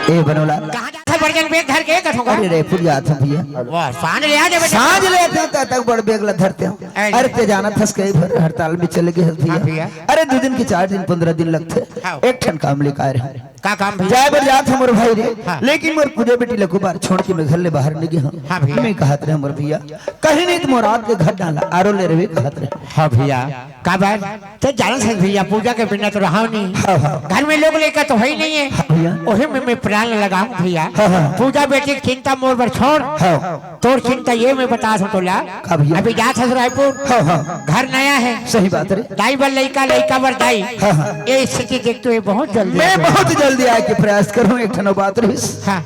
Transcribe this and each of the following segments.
ए बनोला कहां जाता version bag धर के कठोगा अरे रे पुर जात भैया वाह सांझ ले आ जा बेटा सांझ लेते तक बड़ बेग ला धरते हैं अरे ते जाना थस कई भर हड़ताल में चले गए भैया अरे 2 दिन के 4 दिन 15 दिन लगते एक ठन काम लेकर आ रहे का काम भैया जाए बर जात हमर भाई रे लेकिन मोर पूजा बेटी लको बार छोड़ के मैं घर ले बाहर नहीं गया हां भैया मैं कहत रहे हमर भैया कहीं नहीं तो रात के घर डाला आरो ले रहे कहत रहे हां भैया का बात तो जान से भैया पूजा के बिना तो रहा नहीं घर में लोग लेकर तो है ही नहीं है ओहे में मैं प्राण लगाऊं भैया पूजा बेटी की चिंता मोर पर छोड़ तोर चिंता ये मैं बता तोला अभी जात है रायपुर घर नया है सही बात रे दाई बर लइका लइका बर दाई ये स्थिति देखते हुए बहुत जल्दी मैं बहुत जल्दी आए के प्रयास करूं एक ठनो बात रही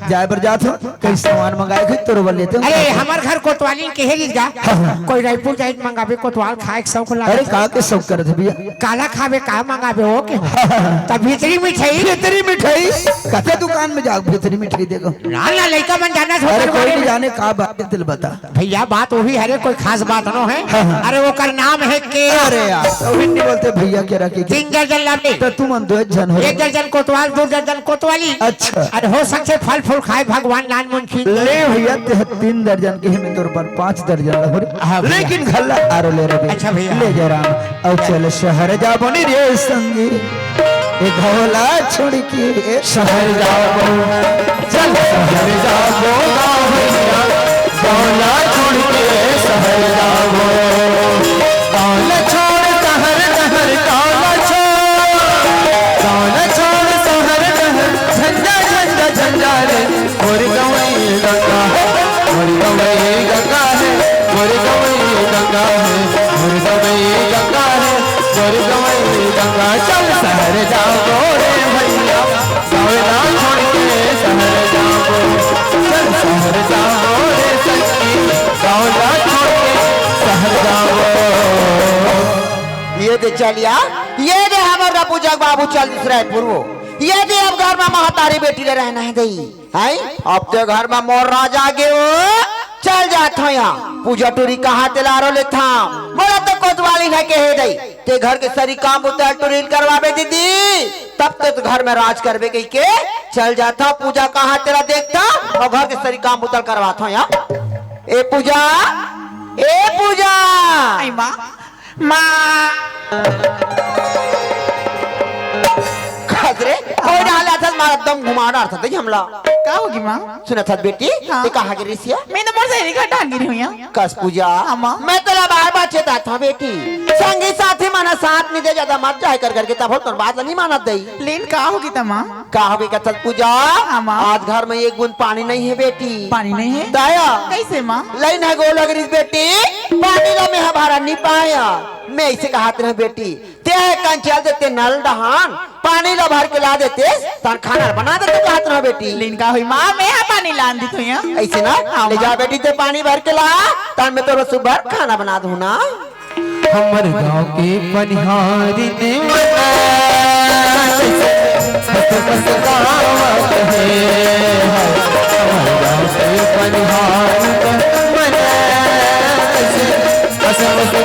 जाए बर जात हूं कई सामान मंगाए के तोर बर लेते अरे हमार घर कोतवाली के है गा कोई रायपुर जाए मंगावे कोतवाल खाए के शौक लगा अरे का के शौक करत भैया काला खावे का मंगावे हो के तब भीतरी मिठाई कते दुकान में जाओ भीतरी मिठाई देखो ना ना लइका बन जाना अरे कोई नहीं जाने का बात है दिल बता भैया बात वही है कोई खास बात न है अरे वो कर नाम है के अरे यार अभी नहीं बोलते भैया के रखे 3 दर्जन लावे तो तुम 2 जन हो 1 दर्जन कोतवाल 2 दर्जन कोतवाली अच्छा अरे हो सकते फल फूल खाए भगवान नान मुंशी ले भैया 3 दर्जन के में तोर पर 5 दर्जन लहर लेकिन घल्ला आरो ले रे अच्छा भैया ले जा राम और चल शहर जा बनी रे संगी ए घोला छोड़ के शहर जाओ चल शहर जाओ भैया घोला छोड़ के शहर जाओ काला छोड़ शहर शहर काला छोड़ शहर शहर झंडा झंडा झंडा रे मोर गवई गंगा है मोर गवई गंगा है मोर गवई गंगा है मोर गवई गंगा है मोर गवई गंगा चल शहर जाओ रे भैया गवला छोड़ के शहर जाओ चल शहर जाओ रे सखी गवला छोड़ के शहर जाओ ये दे चलिया ये दे हमारा पूजा बाबू चल रायपुर वो ये दे अब घर में महतारी बेटी ले रहना है दई है अब तो घर में मोर राजा गे चल जात हो यहाँ पूजा टूरी कहाँ तेलारो ले था मोरा तो कोतवाली न के है दई ते घर के सारी काम उतर टूरी करवावे दीदी तब तक तो घर में राज करवे कही के चल जाता पूजा कहाँ तेरा देखता और घर के सारी काम उतर करवाता यहाँ ए पूजा माँ खजरे कोई डाला था मारा दम घुमा रहा था दे हमला का होगी माँ सुना था बेटी ये कहाँ गिरी सिया मैं तो मोर सहेली का डाल गिरी हूँ यहाँ कस पूजा मैं तेरा बार बार चेता था बेटी संगी साथी माना साथ नहीं दे ज्यादा मत जाए कर करके तब तो बात नहीं माना दई लेन का होगी तमा का होगी कसल पूजा आज घर में एक बूंद पानी नहीं है बेटी पानी नहीं है दया कैसे माँ लाइन है गोल अगर बेटी पानी ला में हमारा नहीं पाया मैं इसे कहा रहे बेटी ते कंचल देते नल दहान पानी ला भर के ला देते तार खाना बना देते कहत रहे बेटी लेन का हुई माँ मैं पानी लान दी तो यहाँ ऐसे ना ले जा बेटी ते पानी भर के ला तार में तो सुबह खाना बना दूं ना हमर गांव के पनिहारी ने मना बस गावत है हमर गांव के पनिहारी ने मना बस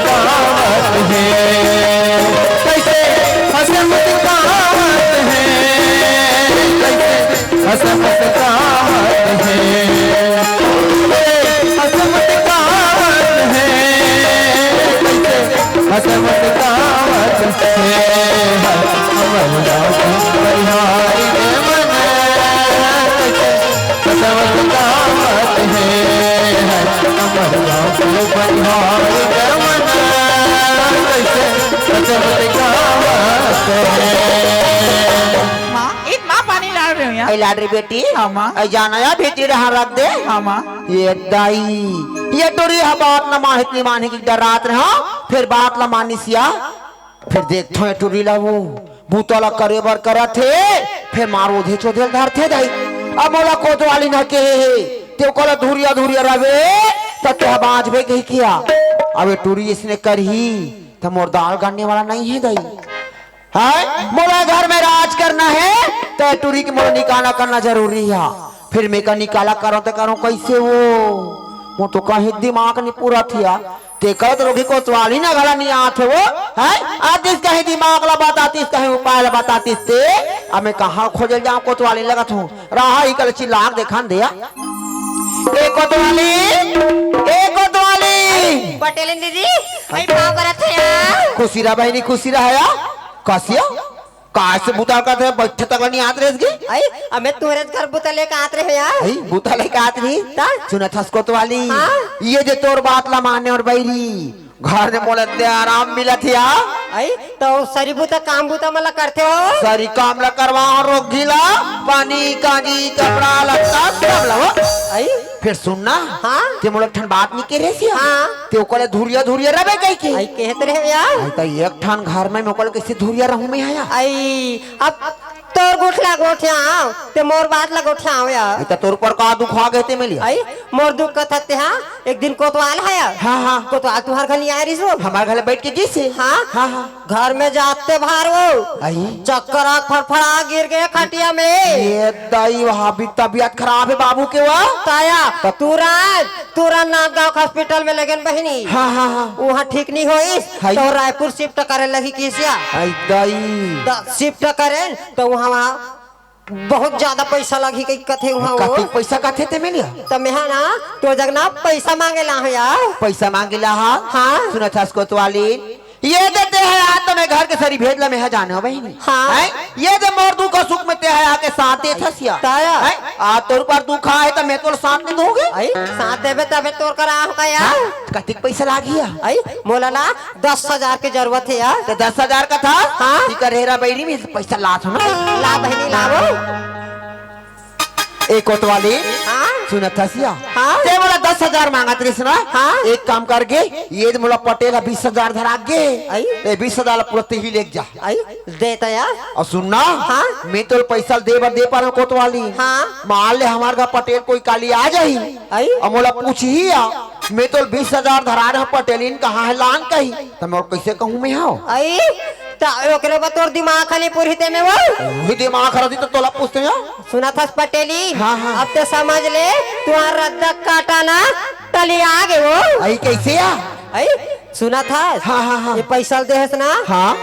गावत है कैसे हसमत गावत है कैसे हसमत गावत है हसमत गावत है हसमत गावत है हमर गाँव के परिहारी ने मना हसमत गावत है हमर गाँव के परिहारी ने मना हसमत गावत है माँ एक माँ पानी ला रहे हो यहाँ लाडरी बेटी हाँ माँ जाना या बेटी रहा रख दे हाँ माँ ये दाई ये टोरी बात न माहित माने की डरात रहा फिर बात ला मानी सिया फिर देखते हैं टोरी ला वो भूतला करे बर करा थे फिर मारो धे चोधेल धर थे दाई अब मोला कोतवाली न के ते कोला धुरिया धुरिया रवे तब ते बाज बे कही किया अब टोरी इसने कर ही तो मोर दाल गाड़ने वाला नहीं है दाई है मोला घर में राज करना है तो टूरी की मोला निकाला करना जरूरी है फिर मैं का निकाला करो तो करो कैसे वो तो कहीं दिमाग नहीं पूरा थिया ते कहत रोगी कोतवाली ना गला नहीं आत वो है आज कहीं दिमाग ला बताती कहीं उपाय ला बताती ते अब मैं कहाँ खोजल जाऊँ कोतवाली लगत हूँ रहा ही कल चिल्लाक देखा दिया ए कोतवाली पटेल दीदी भाई भाव करत है यार खुशी रहा बहनी खुशी रहा या कसिया काय से बुता करते हैं बैठे तक नहीं आत रेस की आई हमें तुरंत घर बुतले का आत रहे यार आई बुता लेके आत रही सुना था कोतवाली ये जो तोर बात ला माने और बैरी घर में बोले दे आराम मिला थिया आई तो सरी बुता काम बुता मला करते हो सारी काम ला करवा रोक गीला पानी कागी कपड़ा लगता सब लवा आई फिर सुनना हाँ ते मोला ठन बात नहीं करे सिया हाँ ते ओकले धुरिया धुरिया रबे कई के आई कहते रहे यार आई त एक ठान घर में मोकल कैसे धुरिया रहूं मैं आया आई अब तोर गुठला गोठिया आओ ते मोर बात ला गोठिया आओ यार आई त तोर पर का दुख आ गए ते मिलिया आई मोर दुख कथा ते हाँ एक दिन कोतवाल है यार हाँ हाँ कोतवाल तुहार घर नहीं आया रिसो हमारे घर बैठ के जैसे हाँ हाँ हाँ घर में जाते बाहर वो आई चक्कर आँख फड़फड़ा गिर गए खटिया में ये दाई वहाँ भी तबीयत खराब है बाबू के वहाँ ताया तुरंत नागगांव हॉस्पिटल में लगन बहनी हाँ हाँ हाँ वहाँ ठीक नहीं हुई हाय। तो रायपुर शिफ्ट करे लगी किसिया आई दाई शिफ्ट करे तो वहाँ बहुत ज्यादा पैसा लगी कई कथे वहाँ वो कति पैसा कथे ते मिलिया तो मैं ना तो जगना पैसा मांगे ला है यार पैसा मांगिला हाँ। सुना था उसको कोतवाली ये देते हैं आज तो मैं घर के सरी भेज ला मैं है जाने हो बहनी हाँ। हैं? ये दे मोर दुख का सुख में ते है आके साथ दे थसिया ताया। आ तोर पर दुख है तो मैं तोर साथ नहीं दोगे आई साथ देवे तबे तोर करा का यार कतिक पैसा लागिया आई मोला ला 10,000 की जरूरत है यार तो 10,000 का था हाँ। ठीक है रेरा बैरी में पैसा लात हो ना ला बहनी लावो एक कोतवाली हाँ सुना थसिया हाँ। ते मोला 10,000 मांगा तेरे ना हाँ। एक काम करके ये मोला पटेल 20,000 धरा गे आई। ए 20,000 पूरा ते ही लेके जा आई देता यार और सुनना हाँ। मैं तो पैसा दे पा रहा कोतवाली हाँ। मान ले हमारे घर पटेल कोई काली आ जाही आई। और मोला पूछ ही आ मैं तो 20,000 धरा रहा पटेलिन कहाँ है लान कही तो मैं कैसे कहूँ मैं हाँ आई ता ओकरे बा तोर दिमाग खाली पूरी ते में वो वही दिमाग खराब तो तोला पूछते हैं सुना था पटेली हाँ, हाँ। अब तो समझ ले तुम्हारा रद्दा काटा ना तली आ गए वो आई कैसे आ आई सुना था हाँ, हाँ, हाँ। ये पैसा देहस ना हाँ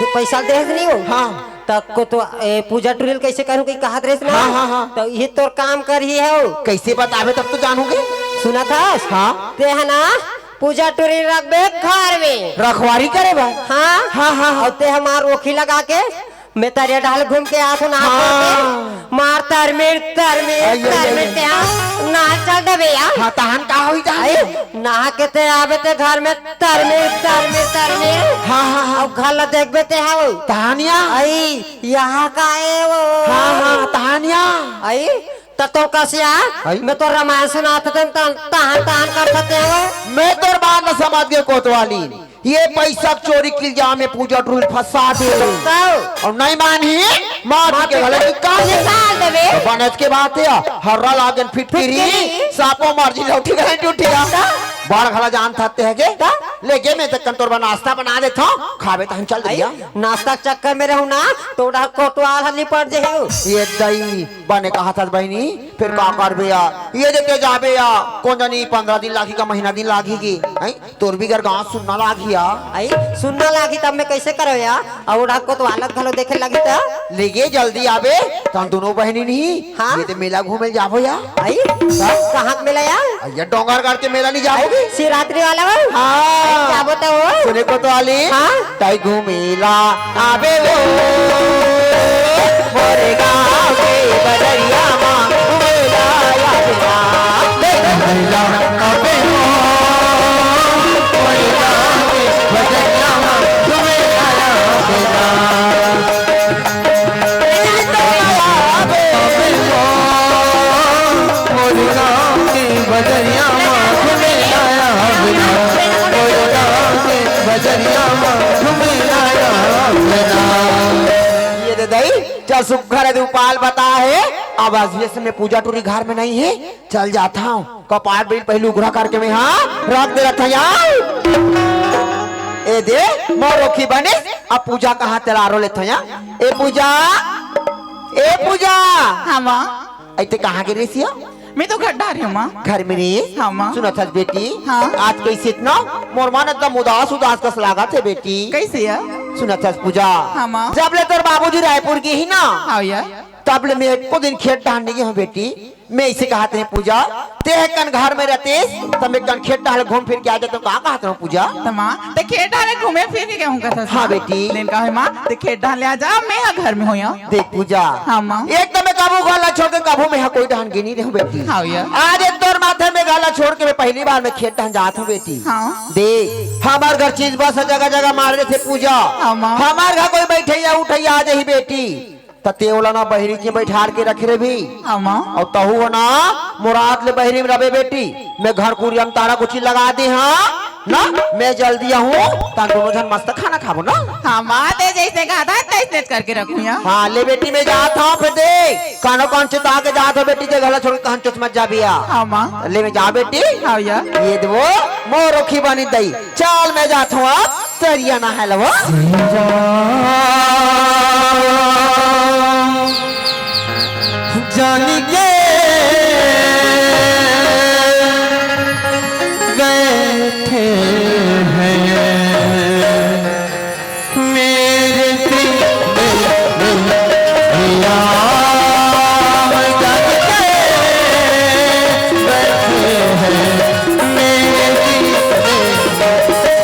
ये पैसा देहस नहीं हो हाँ तक को तो पूजा टूरियल कैसे करूँ कहीं कहा रेस ना हाँ, हाँ, हाँ। तो ये तोर काम कर ही है वो कैसे बतावे तब तो जानोगे सुना था हाँ। ते है ना पूजा टूरी रखबे घर में रखवारी करे भाई हाँ हाँ, हाँ, हाँ। और ते हमार ओखी लगा के मैं तारे डाल घूम के आसू ना हाँ। मार तरमीर ना चल दबे यार हाँ तहन का होई आई जाए नहा के ते आवे ते घर में तरमीर हाँ हाँ हाँ अब घर ला देखबे ते है वो तहानिया आई यहाँ का है वो हाँ हाँ तहानिया आई तो कसिया आई। मैं तो रामायण सुनाते थे तहन करते हो मैं तो बात न समझ गए कोतवाली ये पैसा चोरी की इल्जाम में पूजा ड्रिल फंसा दे और नहीं मानी मार के गले निकाल देवे बनज के बात है हर्रा लागन फिटकिरी सापो मर्जी लौटी गए टूटिया बार खला जान थाते है के लेके मैं तक कंतोर बना नाश्ता बना देता हूं खावे तो हम चल दिया नाश्ता के चक्कर में रहूं ना तो उड़ा कोटवाल हल्ली पड़ जाएगा ये दई बने कहा था बहनी फिर का कर बेया ये देते जाबे या कौन जानी 15 दिन लागी का महीना दिन लागी की तोर भी घर गांव सुनना लागी या आई सुनना लागी तब मैं कैसे करो या और उड़ा कोटवाल घलो देखे लगी था लेगे जल्दी आवे तो हम दोनों बहनी नहीं हाँ? ये तो मेला घूमे जाबो या आई कहाँ मिला यार ये डोंगर गाड़ के मेला नहीं जाओगे शिवरात्रि वाला वो हाँ क्या बता वो सुने को तो आली हाँ? ताई घूमेला आवे वो मोरे गाँव के बदरिया माँ घूमेला आवेला घूमेला आवे वो मोरे गाँव के बदरिया माँ घूमेला आवेला मोरे गाँव के बदरिया माँ घूमेला आवेला मोरे गाँव के बदरिया माँ घूमेला आवेला ये दे दई चल सुखर उपाल बता है अब आज ये समय पूजा टूरी घर में नहीं है चल जाता हूँ कपाट बिल पहले उघरा करके मैं हाँ रख दे रहा था यार ए दे मोरोखी बने अब पूजा कहाँ तैयार लेता या ए पूजा हाँ माँ ऐते कहाँ गिरी सिया मैं तो घर डाल रही हूँ माँ घर में नहीं हाँ, माँ। सुना था बेटी हाँ। आज कैसे इतना मोर मन एकदम उदास उदास कस लगा थे बेटी कैसे यार सुना था पूजा हाँ, माँ। जब ले तोर बाबूजी रायपुर की ही ना हाँ या तब ले मैं को दिन खेत डालने की हूँ बेटी मैं इसे कहते हैं पूजा ते कन घर में रहते तब मैं कन खेत डाल घूम फिर के आ जाता कहाँ कहते हूँ पूजा तो माँ ते खेत डाले घूमे फिर के कहूँ कथा हाँ बेटी। दिन का है माँ ते खेत डाले आ जा मैं यहाँ घर में हूँ यहाँ देख पूजा हाँ, माँ। एक तो मैं काबू गाला छोड़ के काबू में यहाँ कोई डान की नहीं रहूँ बेटी हाँ या आज एक दौर माथे में गाला छोड़ के मैं पहली बार मैं खेत डान जाता हूँ बेटी हाँ। देख हमारे घर चीज बस जगह जगह मार रहे थे पूजा हाँ, माँ। हमारे घर कोई बैठे या उठे आ जाही बेटी तेवला ना बहरी के बैठार के रखे रे भी हाँ माँ और तहु ना मुराद ले बहरी में रबे बेटी मैं घर कुरियम तारा कुछ लगा दे हाँ ना मैं जल्दी हूँ तान दोनों जन मस्त खाना खाबो ना हाँ माँ ते जैसे कहा था तैसे करके रखूँ यहाँ हाँ ले बेटी मैं जाता हूँ फिर दे कानो कौन से ताके जाता हूँ बेटी के गला छोड़ के कहां चुस मत जा बिया हाँ माँ ले मैं जा बेटी हाँ या ये दो मोरोखी बनी दई चल मैं जाता हूँ अब तरिया ना है लो जानी के बैठे हैं मेरे प्रिया जानी के बैठे हैं मेरे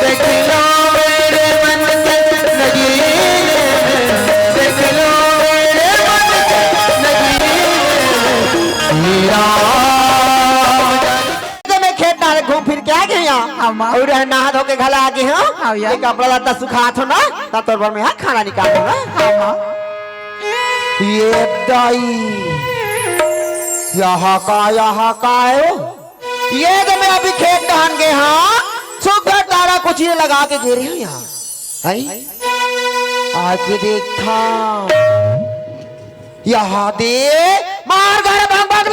देख लो मेरे मन के नगीने देख लो मेरे मन के नगीने तो मैं खेत डाले घूम फिर के आ गए यहाँ हाँ, माँ। और नहा धो के घर आ गए हाँ, हैं यार। ये कपड़ा लत्ता सुखा थो ना तब तोर भर में यहाँ खाना निकाल दो ना हाँ माँ ये दाई यहाँ का है ये तो मैं अभी खेत डाल गए हाँ सुगर तारा कुछ ही लगा के गिरी हूँ यहाँ है आके देखा यहाँ दे मार घर भाग भाग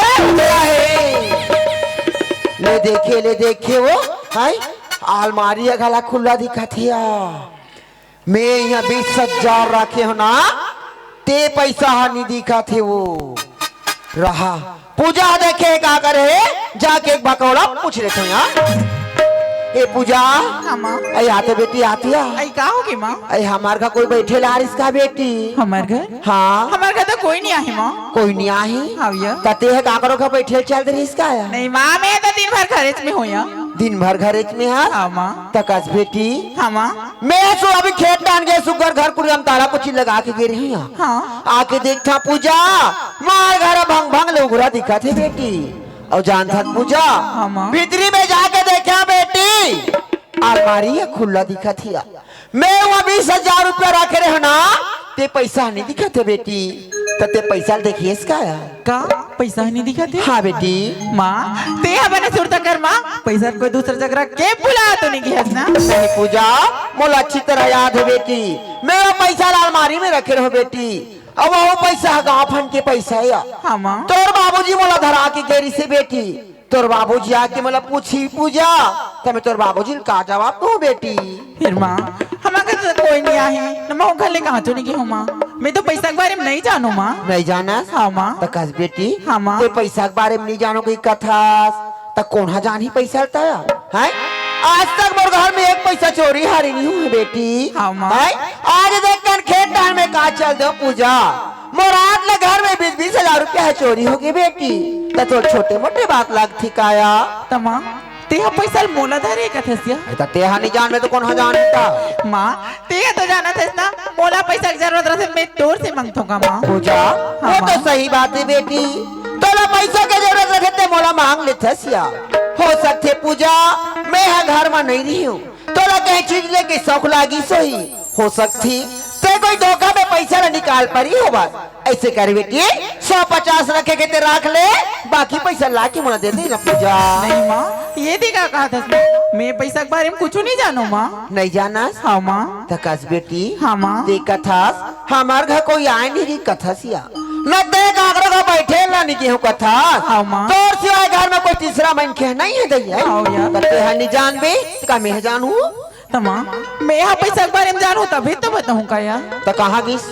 ले देखे वो है अलमारी गला खुला दिखा थिया मैं यहाँ 20,000 रखे हो ना ते पैसा हानि दिखा थे वो रहा पूजा देखे का करे जाके एक बकौड़ा पूछ लेते हैं यार ए पूजा हाँ माँ ऐ आते बेटी आती है आई का होगी माँ ऐ हमार का कोई बैठे ला इसका बेटी हमारे घर हाँ हमारे घर तो कोई नहीं आई माँ कोई नहीं आई हाँ भैया कते है काकरों का बैठे चल रही इसका आया नहीं माँ मैं तो दिन भर खरीद में हूँ यहाँ दिन भर घर में है हाँ माँ तकस बेटी हाँ माँ मैं सो अभी खेत डाल गए सुगर घर कुरियम तारा कुछ लगा के गिर रही हूँ हाँ आके देखता पूजा मार घर भंग भंग लोगरा दिखा थे बेटी और जान था पूजा हाँ, माँ। भीतरी में जाके देखा बेटी अलमारी है खुला दिखा थी मैं वहाँ 20,000 रुपया रखे रहे ना ते पैसा नहीं दिखा थे बेटी तो ते पैसा देखिए इसका का पैसा नहीं दिखा थे हाँ बेटी माँ ते बने सुरता कर माँ पैसा कोई दूसरा जगह के बुला तो नहीं किया ना नहीं पूजा मोला अच्छी तरह याद है बेटी मैं वो पैसा अलमारी में रखे रहो बेटी अब वो पैसा गाँव फंड के पैसा है हाँ माँ तोर बाबूजी मोला धरा के गेरी से बेटी तोर बाबूजी आके मोला पूछी पूजा तो मैं तोर बाबूजी का जवाब दूं बेटी फिर माँ हमारे घर तो कोई नहीं आई न मैं घर ले कहाँ तो नहीं गई हूँ माँ मैं तो पैसा के बारे में नहीं जानू माँ नहीं जाना हाँ माँ तो कस बेटी हाँ, माँ। कोई पैसा के बारे में नहीं जानो कोई कथा तो कौन हा जान ही पैसा रहता है आज तक मोर घर में एक पैसा चोरी हारी नहीं हुई बेटी हाँ, माँ। है? आज देख कर खेत डाल में का चल दो पूजा मोराद ले घर में 20,000 रुपया है चोरी होगी बेटी तो छोटे मोटे बात लगती काया तो माँ ते पैसा मोला धरे का थसिया तेहा नहीं जान में तो कौन हा जानता माँ ते तो जाना था ना मोला पैसा की जरूरत रहे मैं तोर से मांगतूंगा माँ पूजा हाँ, वो तो माँ। सही बात है बेटी तोला पैसा की जरूरत रखे ते मोला मांग ले थसिया हो सकते पूजा मैं यहाँ घर में नहीं रही हूँ तोला कहीं चीज लेके शौक लागी सोही हो सकती ते कोई धोखा में पैसा न निकाल पड़ी हो बस ऐसे कर बेटी 150 रखे के ते रख ले बाकी पैसा ला के मुझे दे दे ना पूजा नहीं माँ ये देखा कहा था मैं पैसा के बारे में कुछ नहीं जानू माँ नहीं जाना हाँ माँ तकस बेटी हाँ, माँ। देख कथा हमार घर कोई आए नहीं की कथा सिया न देख आगरो का बैठे ना नहीं की हूँ कथा हाँ, माँ। तोर सिवाय घर में कोई तीसरा मन के नहीं है दैया हाँ, यार। कते है नहीं जान बे का मैं जानू तो माँ मैं यहाँ पैसा के बारे में जानू तभी तो बताऊँ का यार तो कहाँ गिस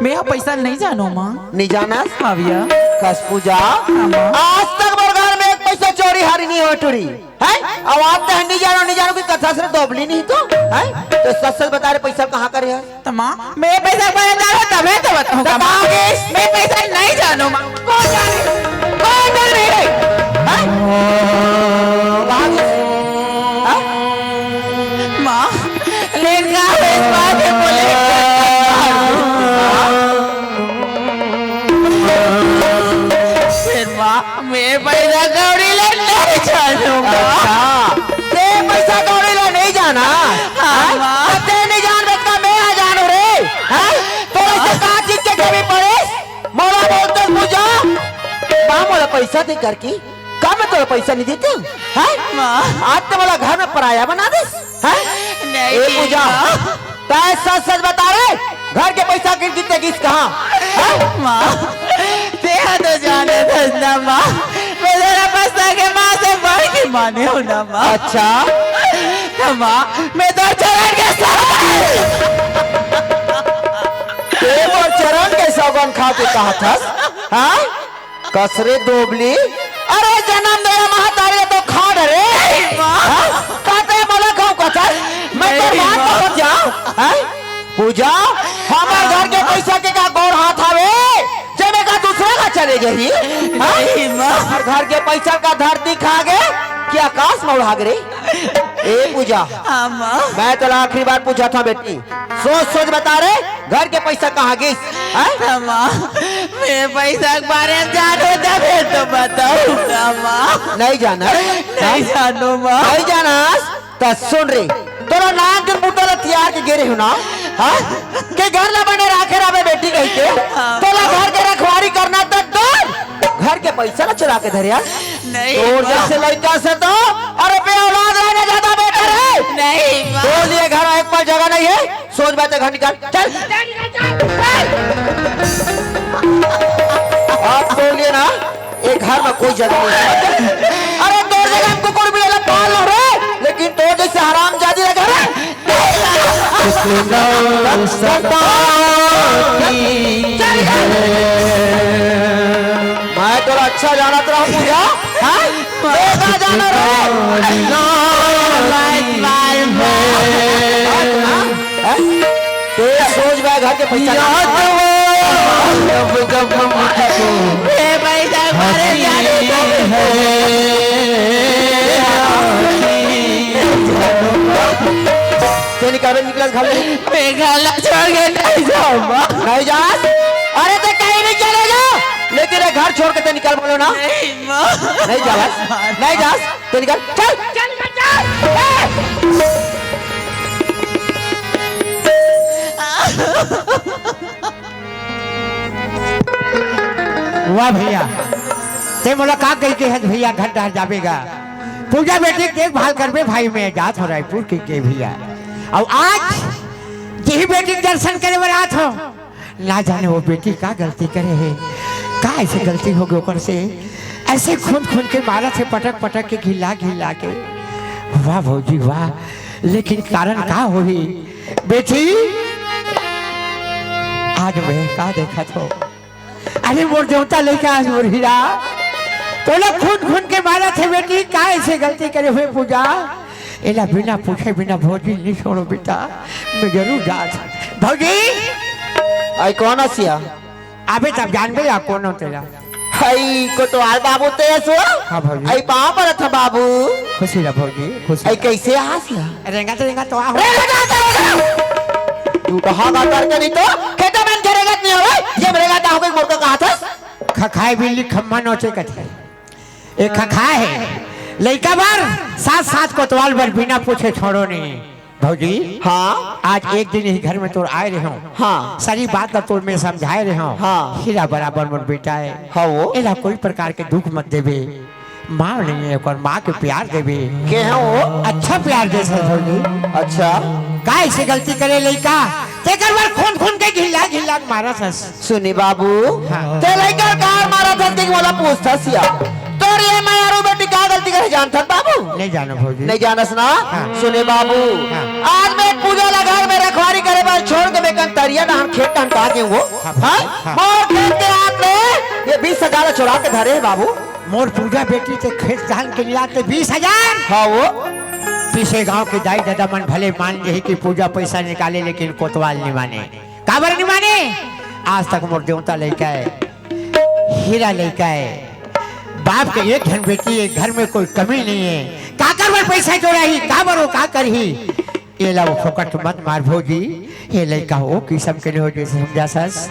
मैं यहाँ पैसा नहीं जानू माँ नहीं जाना हाँ भैया कस पूजा हाँ, माँ। आज तक मोर घर में एक पैसा चोरी टोरी हारी नहीं हो टोरी है। अब आप तो नहीं जानो कि कथा से दोबली नहीं तो है। तो सच सच बता रहे पैसा कहाँ करे है? तो माँ मैं पैसा बारे जानो तबे तो बताऊंगा माँ। मैं पैसा नहीं जानू माँ। कौन जाने है? माँ लेकिन इस बात में बोले फिर माँ मैं पैसा कौड़ी ले नहीं जानूंगा। ते पैसा कौड़ी ला नहीं जाना? हाँ, माँ। ते नहीं जान बता मैं आ जानू रे हैं। तो ऐसे कहाँ चीज के कभी पड़े मोला बोलते पूजा माँ मोला पैसा दे करके कब मैं तोरा पैसा नहीं देते हैं? माँ आज तो मोला घर में पराया बना दे हैं। नहीं ए पूजा तय सच सच बता रहे घर के पैसा गिर जीते किस कहाँ हैं? माँ तेरा तो जाने दसना माँ मैं तेरा पैसा के माँ से बढ़ के माने हूँ ना माँ। अच्छा तो माँ मैं तो चरण के देव और चरण के सौगन खा के कहा था हाँ? कसरे दोबली अरे जन्म मेरा महातारी तो खा डरे कहते बोला खाऊ कथा मैं तो बात को बच जाऊं हैं? पूजा हमारे घर के पैसा के का गौर हाथ आवे जब का दूसरे का चले गई हमारे घर के पैसा का धरती खा गए कि आकाश में उड़ा गए। ए पूजा हाँ माँ मैं तो आखिरी बार पूछा था बेटी सोच सोच बता रहे घर के पैसा कहाँ गई हैं? माँ मैं पैसा के बारे में जानू तबे तो बताऊंगा माँ। नहीं जाना नहीं जानू माँ। नहीं जाना तो सुन रे तोरा नाक के मुटल तैयार के गिरे हो ना हाँ? के घर ना बने राखे रावे बेटी कही के तोला घर के रखवारी करना तो डर घर के पैसा ना चुरा के धरे यार नहीं तो जैसे लड़का से तो अरे पे औलाद रहने ज्यादा बेटर है। नहीं माँ तो लिए घर एक पल जगह नहीं है सोच बातें घर निकाल चल आप तो लिए ना एक घर में कोई जगह नहीं है। अरे तो जगह हमको कोई भी अलग पाल लो रे लेकिन तो जैसे हराम जादी लगा रे मैं तो अच्छा जाना तो रहूं पूजा हाँ? देखा जाना तो सोच बा घर के पैसा मैं पैसा के बारे में जानू तो निकाल निकल खा ले मैं गाला छोड़ के नहीं जाऊंगा। नहीं जा अरे तो कहीं नहीं चले जाओ लेकिन ये घर छोड़ के तो निकल बोलो ना नहीं माँ नहीं जा नहीं जा तो निकल चल वाह भैया ते मुलाकात गई के है भैया घर डर जावेगा पूजा बेटी देखभाल करबे भाई में जात हो रायपुर के भैया और आज यही बेटी के दर्शन करे बरात हो ना जाने वो बेटी का गलती करे है का ऐसे गलती हो गई ओकर से ऐसे खून खून के मारा से पटक पटक के घिला के वाह भौजी वाह लेकिन कारण का होही बेटी आज मैं का देखा तो अरे मोर देवता लेके आज मोर हीरा तो लोग खून खून के मारा थे बेटी का ऐसे गलती करे हुए पूजा एला बिना पूछे बिना भौजी नहीं छोड़ो बेटा मैं जरूर जात भौजी आई कौन आसिया अबे तब जानबे या कौन हो तेरा आई को तो आल बाबू ते सो हाँ भौजी आई पाँव पर था बाबू खुशी रह भौजी खुशी आई कैसे आसिया रेंगा तो आ तू कहाँ बात करके नहीं तो कहता मैं करेगा नहीं हो ये मेरेगा ता हो गई मोर को कहा था खखाए बिल्ली खम्मा नोचे कथे एक खखा है लड़का बार साथ साथ कोतवाल बर बिना पूछे छोड़ो नहीं भौजी हाँ आज एक दिन ही घर में तोर आए रहे हो हाँ सारी बात तोर में समझाए रहे हो हाँ। हीरा बराबर मोर बेटा है हाँ वो एला कोई प्रकार के दुख मत देवे माँ नहीं है और माँ के प्यार देवे के है वो अच्छा प्यार दे भौजी अच्छा का ऐसे गलती करे लड़का तेकर बार खून खून के घिल्ला मारा था सुनी बाबू हाँ। ते लेकर कार मारा था कि बोला पूछता सिया तोर ये मैं यारो बेटी क्या गलती करे जानता बाबू नहीं जानो भौजी नहीं जानस ना हाँ। सुने बाबू हाँ। आज मैं पूजा लगा में रखवारी करे बार छोड़ के मैं कंतरिया ना हम खेत टंटा के वो हाँ। हाँ हाँ। मोर खेत के हाथ में ये 20,000 चुरा के धरे है बाबू मोर पूजा बेटी ते खेत धान के लिए आते 20,000। हाँ वो पीछे गांव के दाई दादा मन भले मान रहे कि पूजा पैसा निकाले लेकिन कोतवाल नहीं माने। काबर नहीं माने? आज तक मोर देवता लेके आए, हीरा लेके आए, बाप के एक घन बेटी एक घर में कोई कमी नहीं है। काकर पर पैसा जोड़ा ही काबर हो काकर ही ये ला वो फोकट मत मार भौजी। ये लड़का हो किसम के नहीं हो जैसे समझा सस।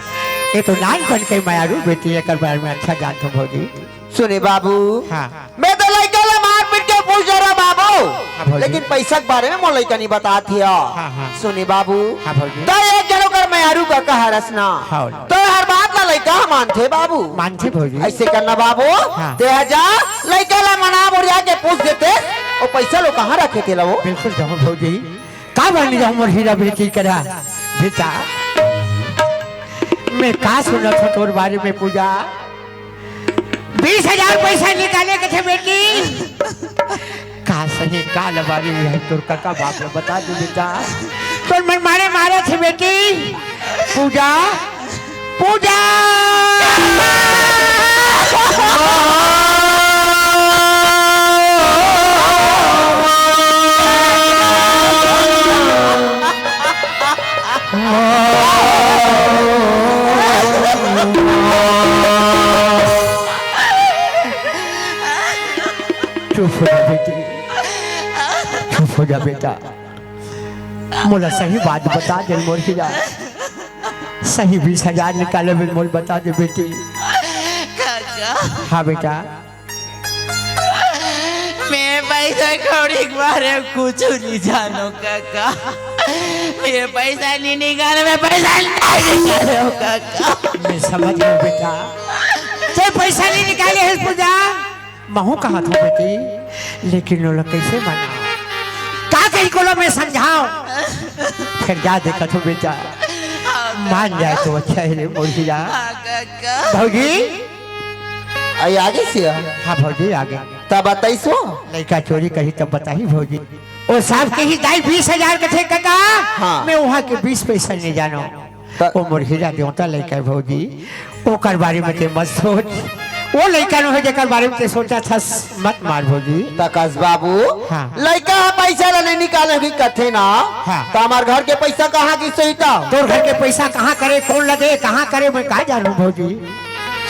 ये तो नान बन के मायारू बेटी है कर बारे में अच्छा जानता हूँ भौजी। सुने बाबू हाँ मैं तो लड़का ला मार पीट के पूछ रहा बाबू, भौजी। लेकिन पैसा के बारे में मोर लड़का नहीं बताती है। हाँ। सुने बाबू हाँ भौजी। तो एक जनो कर मैं आरू का कहा रसना हाँ। तो हर बात ला लड़का मानते बाबू। मानते भौजी। ऐसे करना बाबू हाँ। ते जा लड़का ला मना बोलिया के पूछ देते और पैसा लो कहाँ रखे थे ला वो। बिल्कुल जाऊँ भौजी। का बनी जाऊँ मोर हीरा बेटी करा बेटा। मैं का सुना था तोर बारे में पूजा। 20,000 पैसा निकाले के थे बेटी। का सही का लबारी है तोर काका बाप ने बता दो बेटा। तोर मन मारे मारे थे बेटी। पूजा पूजा चुप हो जा बेटी, चुप हो जा बेटा। मोला सही बात बता दे मोर हीरा। सही 20,000 निकाले में मोल बता दे बेटी। काका हाँ बेटा। मैं पैसा कौड़ी के बारे में कुछ नहीं जानो काका। मैं पैसा नहीं निकाले, मैं पैसा नहीं निकाले हो काका। मैं समझ गया बेटा। तो पैसा नहीं निकाले है पूजा। महू कहा था बेटी, लेकिन लोग कैसे माना का कहीं को मैं समझाऊं। फिर जा देखा तो बेटा मान जाए तो अच्छा है मोर हीरा। काका भौजी आई आगे से हाँ भौजी आगे तब बताइसो लड़का चोरी कही तब बताही भौजी। और साहब के ही दाई 20,000 के थे काका। हाँ। मैं वहाँ के 20 पैसा नहीं जानो। वो मोर हीरा देवता लड़का है भौजी। वो कर बारे में ते मत सोच। वो लड़का न हो जेकर बारे में ते सोचा था मत मार भौजी। तकस बाबू हाँ। लड़का पैसा ला नहीं निकाले की कथे ना। हाँ। तो हमार घर के पैसा कहाँ की सही था। तोर घर के पैसा कहाँ करे कौन लगे कहाँ करे मैं कहा जानू भौजी।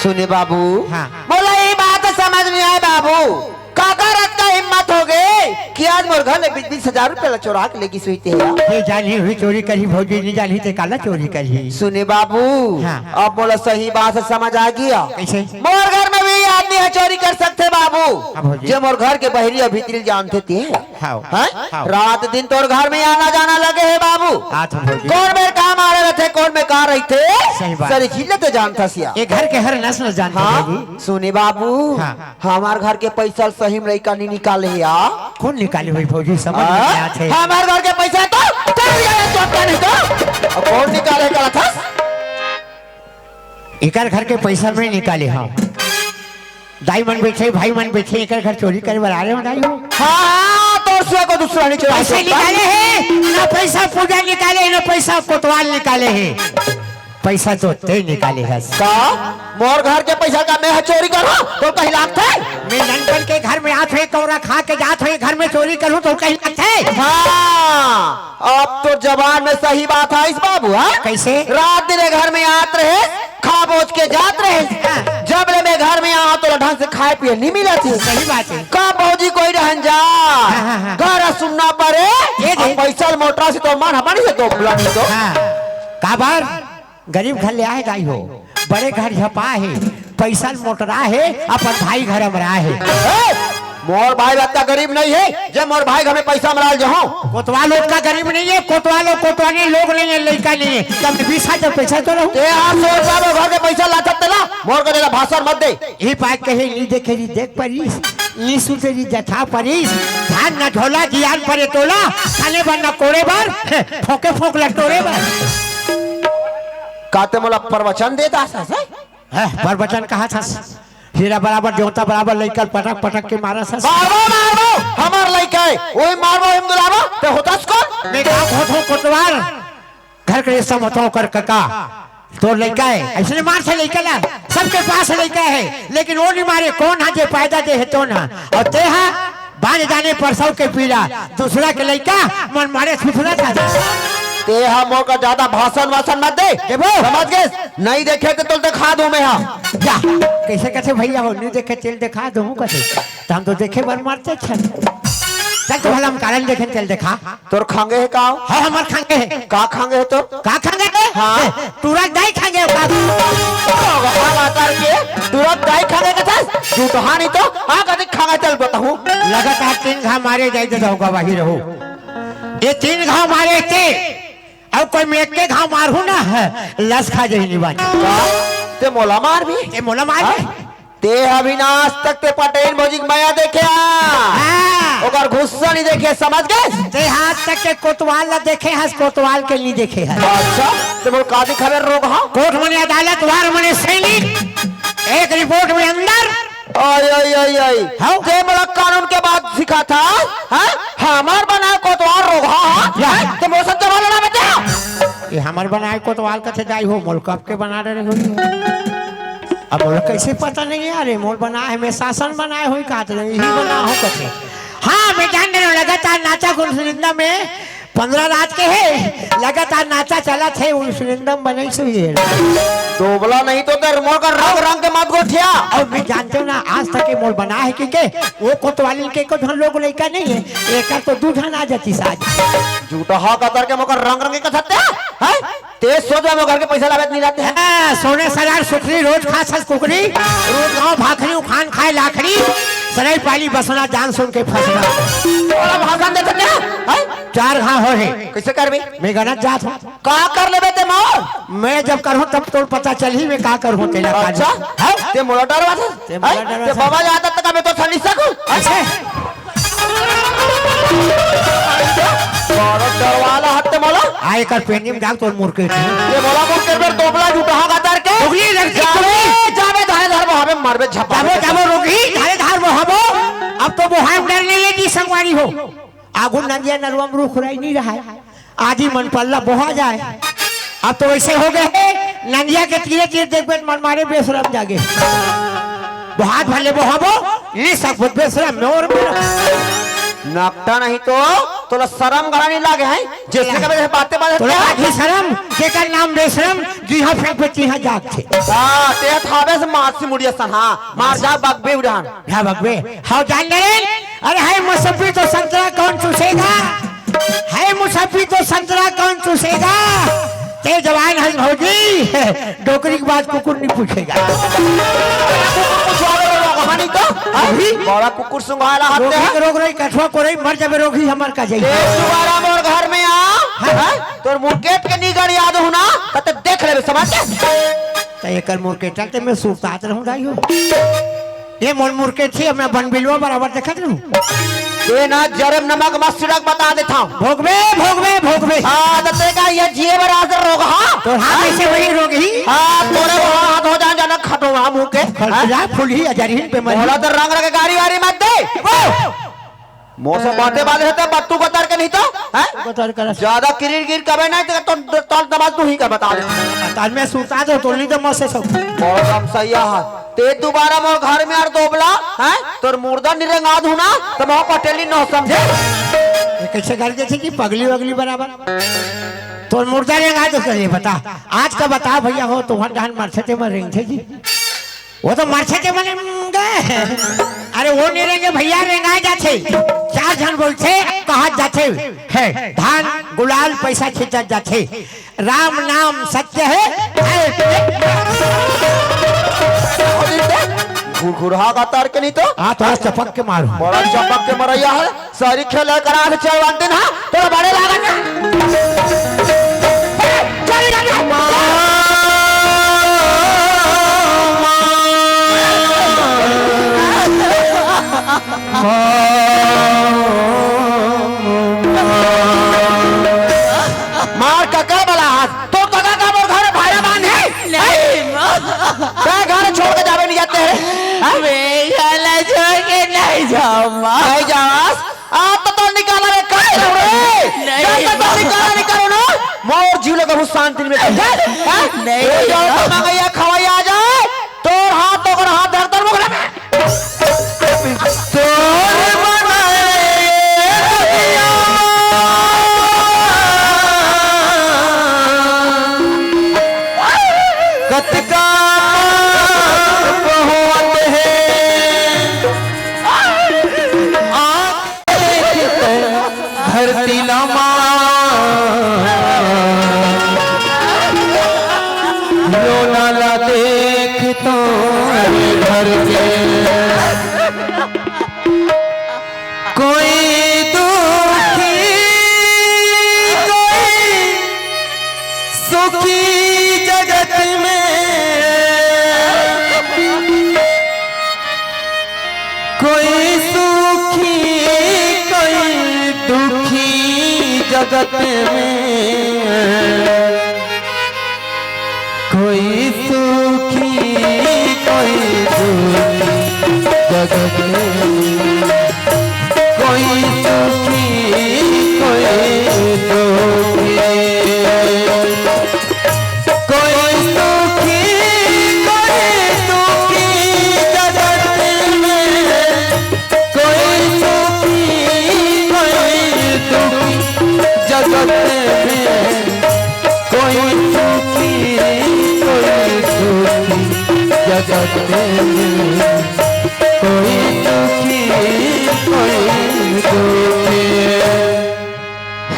सुने बाबू हाँ। बोला ये बात समझ नहीं आए बाबू। काका रत का हिम्मत हो गए कि आज मोर घर में 20,000 रुपये चोरा के लेगी सुई थे। ये जानी हुई चोरी करी भौजी नहीं जानी ते काला चोरी करी। सुने बाबू हाँ। अब बोला सही बात समझ आ गया। कैसे? मोर घर में भी आदमी है चोरी कर सकते बाबू। हाँ भौजी। जो मोर घर के बहरी और भीतरी जानते थे। हाँ। हैं? हाँ। रात दिन तोर घर में आना जाना लगे है बाबू। आठ भौजी। कौन में काम आ रहे थे कौन में कहा रही थे। सही बात। सारी चीजें तो जानता सिया। ये घर के हर नस्ल जानते हाँ भौजी। सुने बाबू हाँ। हमार घर के पैसा सही में लड़का नहीं निकाले या कौन निकाली हुई भौजी समझ में नहीं आते। हमारे घर के पैसा तो नहीं तो कौन निकाले का था। एकर घर के पैसा में निकाले हाँ। दाई मन बैठे भाई मन बैठे एकर घर चोरी करे वाला रहे हो दाई हो। हाँ तो उससे को दूसरा नहीं चला पैसे निकाले हैं ना पैसा पूजा निकाले ना पैसा कोतवाल निकाले हैं। पैसा तो ते निकाले है। का मोर घर के पैसा का मैं चोरी करूं तो कहीं लाभ थे। मैं लंदन के घर में आते हुए कौरा खा के जाते हुए घर में चोरी करूं तो कहीं लगते। हाँ अब तो जबान में सही बात है इस बाबू। हाँ कैसे? रात दिन घर में आते रहे खा बोझ के जात रहे। जब ले मैं घर में आ तो ढंग से खाए पिए नहीं मिला थी। सही बात है। का भौजी कोई रहन जा हाँ। घर सुनना पड़े ये दे। पैसा मोटा से तो मान हमारी से तो बुलानी तो। हाँ काबर गरीब घर ले आए गाई हो बड़े घर झपा है पैसा मोटरा है अपन भाई घर में रहा है। मोर भाई इतना गरीब नहीं है जब मोर भाई घर में पैसा मराल जाऊं। कोतवाल लोग का गरीब नहीं है। कोतवालों कोतवानी लोग नहीं है लड़का नहीं है। तब 20,000 पैसा तो रहूं। ते आप सोच बाबू घर के पैसा ला सकते ना मोर को देगा भाषण मत दे। ये बात कहे नी देखे नी देख परीस नी सुतेरी जथा परीस धान न झोला जियान परे तोला खाने बन न कोड़े बार फोके फोक लटोरे बार। काते मोला प्रवचन देता है प्रवचन कहा था। हीरा बराबर देवता बराबर लेकर पटक पटक के मारा था। मारो हमार लइका है ओए मारो हम दुलावा ते होतास कौन। मैं गांव होतो कोतवाल घर के सब होतो कर काका तो लड़का है ऐसे मार से लड़का ला सबके पास लड़का है लेकिन वो नहीं मारे कौन है जो पैदा दे है तो ना और ते हा बांध जाने पर सब के पीड़ा दूसरा के लड़का मन मारे छुछला था ते हम का ज्यादा भाषण वासन मत दे समझ गए नहीं देखे तो दिखा दूं मैं हाँ जा कैसे कैसे भैया हो नहीं देखे तेल दिखा दो कैसे तो हम तो देखे बर मारते चल तो भला हम कारण देखे तेल दिखा तोर खांगे है का हाँ हमार खांगे है का खांगे है तो का खांगे है हाँ तुरंत दाई खांगे तुरंत दाई खांगे का था झूठ हाँ नहीं तो हाँ कभी खांगे चल बताऊं लगातार 3 घाव मारे जाए तो होगा वही रहो ये 3 घाव मारे थे अब कोई मैं एक के घाव मारू ना लस खा जाए निवानी ते मोला मार भी ये मोला मार भी ते अविनाश तक ते पटेल भौजी माया देखे ओकर गुस्सा नहीं देखे समझ गए ते हाथ तक के कोतवाल ला देखे हस कोतवाल के नहीं देखे है अच्छा ते मोर कादी खबर रोग हाँ कोर्ट मने अदालत वार मने सैनिक एक रिपोर्ट में अंदर आई आई आई आई ते मोला कानून के बाद सिखा था हाँ हमार बनाए कोतवाल रोग हाँ ते मोर संग जवान ना बचा ये हमार बनाए कोतवाल का थे जाई हो मोल कब के बना रहे हो अब मोल कैसे पता नहीं यार मोल बना है मैं शासन बनाए हुई काट रहे यही बना हो कैसे हाँ मैं जान रहा हूँ लगातार नाचा गुरुसुनिंदा में 15 रात के है लगातार नाचा चला थे गुरुसुनिंदा बने से दोबला नहीं तो तेरे मोल का रंग रंग के मत गोठिया और मैं जानते हूँ ना आज तक ये मोल बना है क्योंकि वो कोतवाली के को धन लोग लड़का नहीं है एक तो 2 घन आ जाती साज झूठा हा कतर के मोकर रंग रंग के कथते हैं तेज सोच में घर के पैसा लागत नहीं रहते हैं सोने सरार सुखरी रोज खा सस कुकरी रोज गाँव भाखरी खान खाए लाखड़ी सराई पाली बसना जान सुन के फसना भाषण देते हैं 4 घाव हो है कैसे कर भी मैं गलत जात हूँ का कर ले बेटे मोर मैं जब करूँ तब तो पता चल ही मैं का करूँ तेरा अच्छा ते मोला डरवा ते मोला डरवा ते बाबा जाता तक मैं तो सनी सकूं अच्छे डरवाला हत्ते मोला आए कर पेनियम डाल तो मुर्के ये मोला को के पर दोबला झूठा हा कतर के रोगी जावे धारे धार हमें मारबे झपा जाबो रोगी धारे धार हबो अब तो वो हम डर ले जी संगवारी हो आगु नंदिया नरवम रू खुराई नहीं रहा है आदि मन पल्ला बोहा जाए अब तो वैसे हो गए नंदिया के तीरे तीरे देखबे मन मारे बेशरम जागे बहुत भले बोहाबो ये सब बेशरम में और नकटा नहीं तो तोला शर्म गड़ा नहीं लागे है जैसे कबे बातें बात तोला आखी शर्म जेकर नाम बेशरम जी हां फेंक पे जी हां जाग थे हां ते थावे से मासी मुड़िया सन हां मार जा बगबे उड़ान हां बगबे हां जान ले अरे है मुसफ्फी तो संतरा कौन चूसेगा है मुसफ्फी तो संतरा कौन चूसेगा ते जवान है भौजी डोकरी की बात कुकुर नहीं पूछेगा कहानी तो अभी बड़ा कुकुर सुंघाला हाथ है रोग रही कठवा को रही मर जाबे रोगी हमर का जाई दोबारा मोर घर में आ तोर मुर्केट के निगड़ याद हो ना त देख लेबे समझ त एकर मुर्केट ते मैं सुतात रहूं दाई हो ये मोर मुर्केट थी मैं बनबिलवा बराबर देखत रहूं ये ना जरम नमक मस्त सिरक बता देता हूं भोगबे हां त तेगा ये जिए बराबर रोग हां तो हां कैसे वही रोग ही हां तोरे हाथ हो जान जाना खटोवा मुंह के खलजा फुली अजरीन पे मर बोला तो रंग रंग गाड़ी वारी मत दे मोसे बातें बात रहते बत्तू कतर के नहीं तो हैं कतर कर ज्यादा किरीर गिर कबे नहीं तो तोल दबाज तू ही का बता दे तार में सुता दो तो नहीं तो मत से सब बहुत हम सही है ते दोबारा मोर घर में यार दोबला हैं तोर मुर्दा निरंगाद हुना तो मोह पटेली न समझे ये कैसे कर देती कि पगली वगली बराबर तो मुर्दा रेंगा तो करे बता आज का बता भैया हो तो वहां डान मरछते में रेंग थे जी वो तो मरछते बने गए अरे वो नहीं रेंगे भैया रेंगा जाते 4 जन बोलते कहा जाते है धान गुलाल पैसा खींचा जाते राम नाम सत्य है घुरघुरा का तार के नहीं तो हाँ थोड़ा चपक के मारो बड़ा चपक के मरैया है सारी खेल करा के चल दिन हां तो बड़े लागत मार का बला तो कका का वो घर भाड़ा बांधे नहीं घर छोड़ के जावे नहीं जाते हैं मैं गाला छोड़ के नहीं जाऊंगा नहीं जास आप तो निकाला रे काय रे नहीं तो निकाला निकालो ना मोर झीलों का शांति में नहीं मंगैया खवाई आ जाए तो हाथ तो हाथ धर धर मुगला में कतका बहुत है धरती लमा रोनाला देख तो घर के कोई दुखी कोई सुखी जगत में कोई सुखी कोई दुखी जगत में कोई सुखी कोई दुखी जगत में कोई सुखी कोई दुखी कोई सुखी कोई दुखी जगत में कोई सुखी कोई दुखी जगत में कोई सुखी कोई दुखी जगत में कोई सुखी कोई दुखी।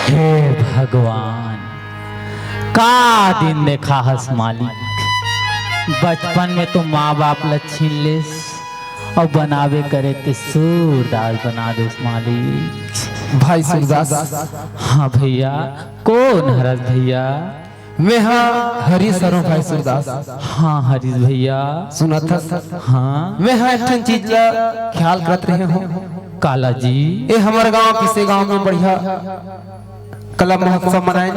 हे भगवान का दिन देखा हस मालिक। बचपन में तो माँ बाप ला छीन लेस और बनावे करे ते सूरदास बना देस मालिक। भाई सूरदास। हाँ भैया। कौन हरस भैया? मैं हाँ हरीश सरो भाई सूरदास। हाँ हरीश भैया सुना था। हाँ मैं हाँ एक चीज का ख्याल करते रहे हो काला जी। ये हमारे गांव किसी गांव में बढ़िया कला महोत्सव मनाए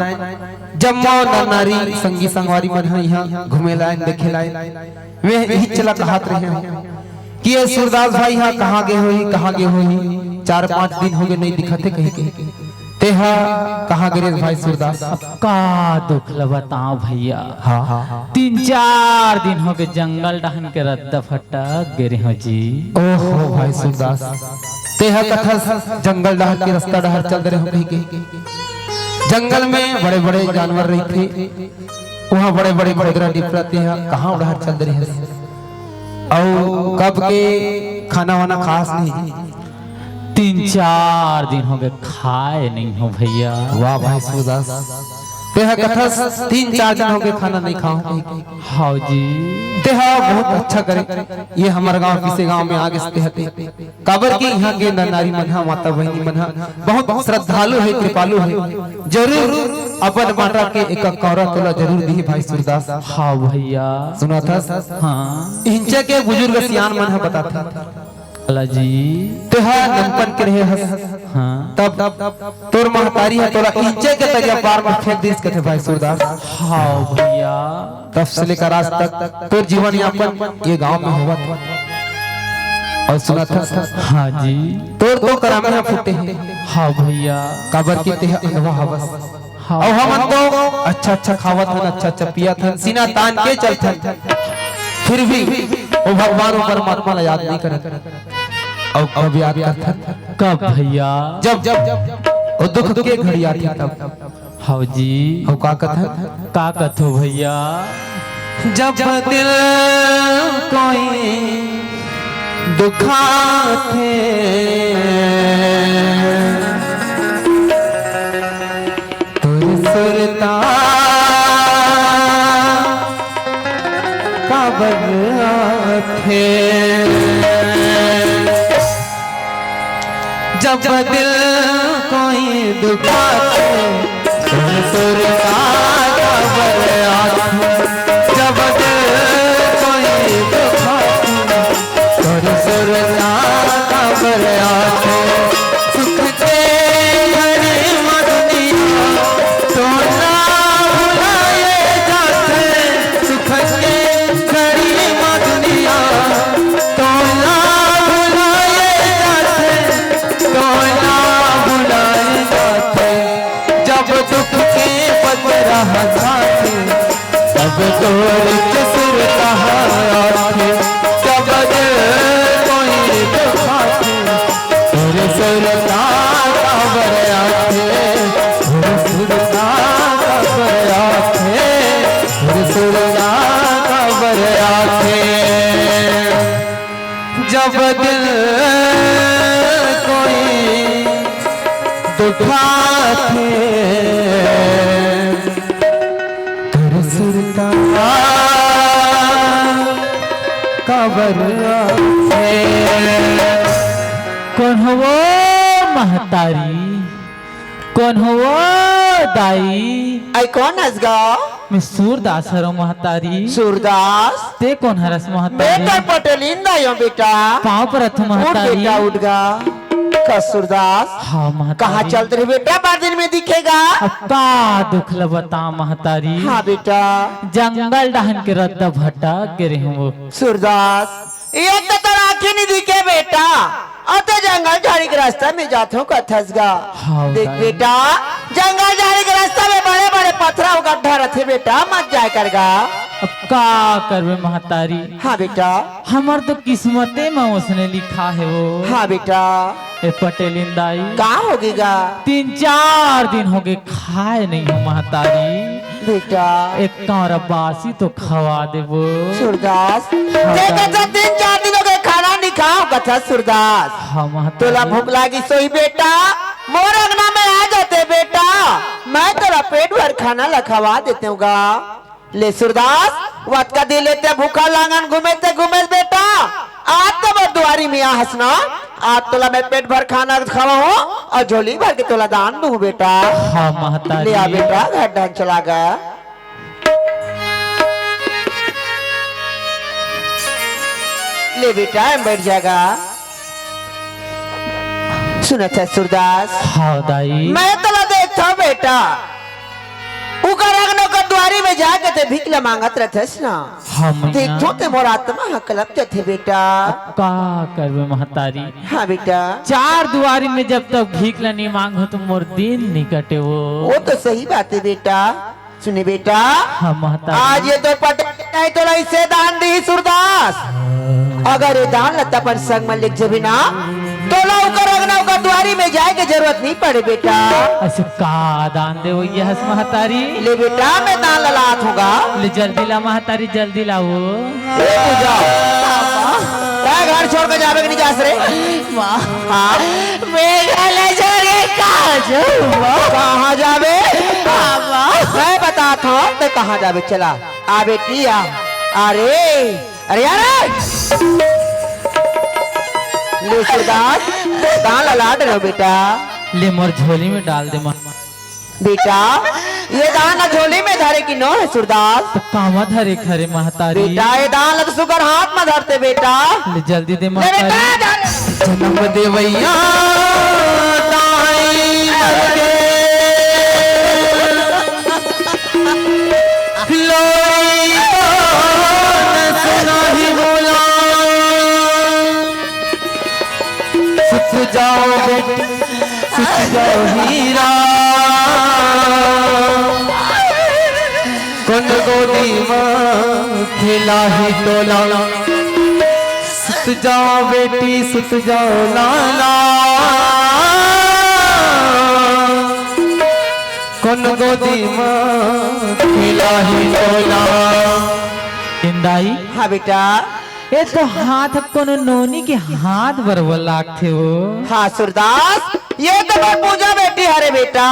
जब नारी संगी संगवारी मन यहाँ घूमे लाए देखे लाए वे यही चला कहत रहे हो कि ये सूरदास भाई यहाँ कहाँ गए हो 4-5 दिन हो गए नहीं दिखते कहीं के तेहा कहाँ गए भाई सूरदास? का दुख ल बताओ भैया। हाँ हाँ 3-4 दिन हो गए जंगल डहन के रद्दा फटक गिरे हो जी। ओहो भाई सूरदास तेहा कथा जंगल डहर के रास्ता डहर चल रहे हो कहीं के जंगल में बड़े बड़े जानवर रही थे वहाँ बड़े बड़े खोदरा डिपराते हैं कहाँ उड़ार चल रहे हैं और कब के खाना वाना खास नहीं 3-4 दिन हो गए खाए नहीं हो भैया। वाह भाई सूरदास तेहा कथा 3-4 दिन हो गए खाना नहीं खाओ हाँ जी। तेहा बहुत अच्छा करे ये हमारे गांव किसी गांव में आगे से कहते काबर की यहाँ के नारी मन्हा माता बहनी मन्हा बहुत श्रद्धालु है कृपालु है जरूर अपन माता के एक कौरा तोला जरूर दी भाई सूरदास। हाँ भैया सुना था। हाँ इंचे के बुजुर्ग सियान मन्हा बताता काला जी। तेहा नमपन के रहे हस हाँ तब तोर महतारी है तोला इंचे के तरिया पार में फेंक दिस के थे भाई सूरदास। हाँ भैया तब से लेकर आज तक तोर जीवन यापन ये गांव में हुआ था और सुना था। हाँ जी। तोर तो करामे फुटे हैं हाँ भैया काबर की तेह अनवा हवस हाँ और हम तो अच्छा अच्छा खावत हन अच्छा अच्छा पियत हन सीना तान के चलते फिर भी वो भगवान और परमात्मा ला याद नहीं करत और कब याद करत कब भैया? जब वो दुख के घड़ी आती तब हाँ जी। और का कथा का कथो भैया? जब दिल कोई दुखाते तुर सुरता काबर आथे जब दिल कोई दुखाते तुर सुरता काबर आथे जब दिल कोई दुखाते तुर सुरता काबर आथे सुख के घड़ी मदनिया तो ना भुलाए जाते सुख के घड़ी मदनिया तो ना भुलाए जाते तो ना भुलाए जाते जब दुख के पतरा जब दिल कोई दुखाते कर सुरता कबर से। कौन हो वो महतारी, कौन हो वो दाई? आई कौन हंसगा? मैं सूरदास हरो महतारी। सूरदास ते कौन हरस महतारी? बेटा पटेलिंदा यो बेटा। पाँव पर रथ उठ महतारी। बेटा उठ गा। का सूरदास हाँ महतारी। कहाँ चलते रहे बेटा? बार दिन में दिखेगा। अब का दुख ल बता महतारी। हाँ बेटा। जंगल डहन के रद्दा भटक गिरे हूँ वो। सूरदास ये तो तेरा आँखें नहीं दिखे बेटा। और तो जंगल झाड़ी के रास्ता में जाते हो कथसगा। हाँ देख दाई। बेटा जंगल झाड़ी के रास्ता में बड़े बड़े पत्थर गड्ढा रखे बेटा, मत जाए करगा। अब का करवे महतारी? हाँ बेटा। हमार तो किस्मते में उसने लिखा है वो। हाँ बेटा। ए पटेलिन दाई कहाँ होगीगा 3-4 दिन हो गए खाए नहीं हो महतारी। बेटा? एक कौरा बासी तो खवा दे वो। सूरदास देखा तो 3-4 दिनों के खाना नहीं खाओ कथा सूरदास। हाँ तोला महतारी। भूख लागी सोई बेटा, मोर अंगना में आ जाते बेटा, मैं तेरा पेट भर खाना लखवा देते हूँगा। ले सूरदास वत का दे लेते भूखा लांगन घूमेते घूमे बेटा। आज तो मैं दुआरी में आ हंसना, आज तोला मैं पेट भर खाना खावा हो और झोली भर के तोला दान दूं बेटा। हाँ ले महतारी। आ बेटा घर डान चला गया। ले बेटा हम बैठ जाएगा। सुना था सूरदास हाँ दाई। मैं तला देखता हूँ बेटा, उकर अगनो का द्वारी में जाके ते भिकला मांगत रहथस ना। हाँ मैया। देखो ते मोर आत्मा हकलप जाते बेटा। का करवे महतारी? हाँ बेटा। 4 दुआरी में जब तक भीख नहीं मांगो तो मोर दिन नहीं कटे वो। वो तो सही बात है बेटा। सुने बेटा हाँ महतारी। आज ये तो पटे नहीं तो इसे दान दी सूरदास। अगर ये दान लता पर संग में लिख जबी ना तो लौकर अगना का द्वारी में जाए के जरूरत नहीं पड़े बेटा। ऐसे का दान दे वो ये हस महतारी। ले बेटा मैं दान ललात होगा। ले जल्दी ला महतारी जल्दी ला वो। ले तू जाओ। क्या घर छोड़ के जावे कि नहीं जा रे? हाँ मेरा ले जाए कहाँ जावे? मैं बताता हूँ मैं कहाँ जावे। चला आ बेटी आ। अरे अरे यार ले सूरदास दान ललाट रहो बेटा। ले मोर झोली में डाल दे बेटा ये दान झोली में धरे की नो है सूरदास। तो कामा धरे खरे महतारी। बेटा ये दान लग सुगर हाथ में धरते बेटा। ले जल्दी दे ले बेटा महतारी। धर। जन्म देवैया ताई लगे लोई कौन सुनाही बोला। सुत जाओ बेटी सुत जाओ हीरा, कौन गोदी माँ खिला ही तोला। सुत जाओ बेटी सुत जाओ लाला, कौन गोदी माँ खिला ही तोला। इंदाई हाँ बेटा। ये तो हाथ कोनो नोनी के हाथ बरबर लागथे वो। हाँ सूरदास ये तो मैं पूजा बेटी हरे बेटा।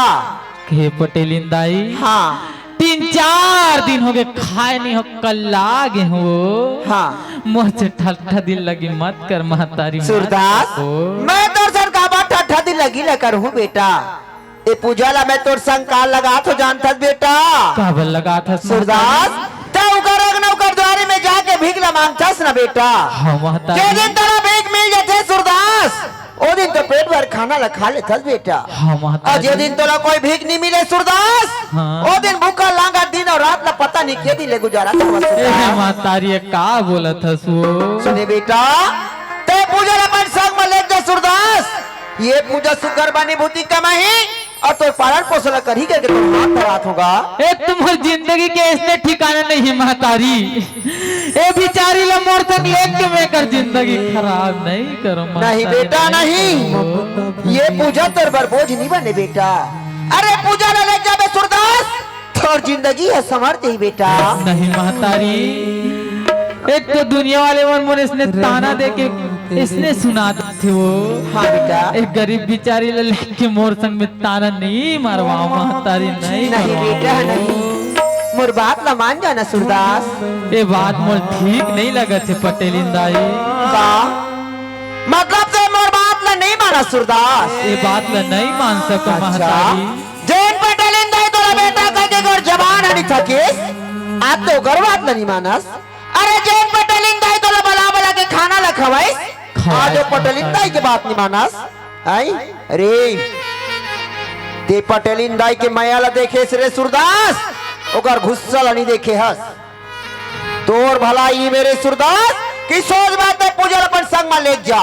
के पटेल इंदाई। हाँ 3-4 दिन हो गए खाए नहीं हो कल लागे हो। हाँ मुँह से ठट्ठा दिल लगी मत कर महतारी। मत सूरदास करो। मैं तोर संग का बात ठट्ठा दिन लगी न करूँ बेटा। ये पूजा ला मैं तोर संग का लगा तो जानता बेटा। काबल लगा था सूरदास ते उकर अगना उकर द्वारे में जाके भीख ला मांगतास ना बेटा। हाँ महतारी। जे दिन तेरा भीख मिल जाते सूरदास ओ दिन तो पेट भर खाना ला खा लेता बेटा। हाँ और महतारी। जे दिन तोला कोई भीख नहीं मिले सूरदास हाँ। ओ दिन भूखा लांगा दिन और रात ला पता नहीं के दिन ले गुजारा था ए सूरदास। महतारी ये का बोलत हस वो। सुने बेटा ते पूजा ला अपन संग में ले जा सूरदास। ये पूजा सुकर बानी भूति कमाही और तो पालन पोषण कर ही करके तुम हाथ धरात होगा। ए तुम्हारी जिंदगी के इसने ठिकाना नहीं है महतारी। ए बिचारी ला मोर तक लेके मैं कर जिंदगी खराब नहीं करो महतारी। नहीं बेटा नहीं, ये पूजा तेरे पर बोझ नहीं बने बेटा। अरे पूजा ना ले जाबे सूरदास और जिंदगी है संवर ही बेटा। नहीं महतारी। एक तो दुनिया वाले मन मोर इसने ताना दे के इसने सुना थे वो। हाँ बेटा। एक गरीब बिचारी लेके मोर संग में तारा नहीं मारवाओ महतारी नहीं नहीं बेटा नहीं, मोर बात ला मान जाना सूरदास। ये बात मोर ठीक नहीं लगा थे पटेलिन दाई। का मतलब से मोर बात ला नहीं माना सूरदास? ये बात ला नहीं मान सको महतारी। जैन पटेलिन दाई तोरा बेटा कह के गोर जवान हनी थकिस, आप तो गोर बात ला नहीं मानस। अरे जैन पटेलिन दाई तोरा बला बला के खाना ला खवाइस, आज पटेलिन दाई के बात नहीं मानस। आई अरे ते पटेलिन दाई के माया ला देखे रे सूरदास, ओकर गुस्सा ला नहीं देखे हस। तोर भलाई मेरे सूरदास की सोच बात है, पूजा अपन संग में ले जा।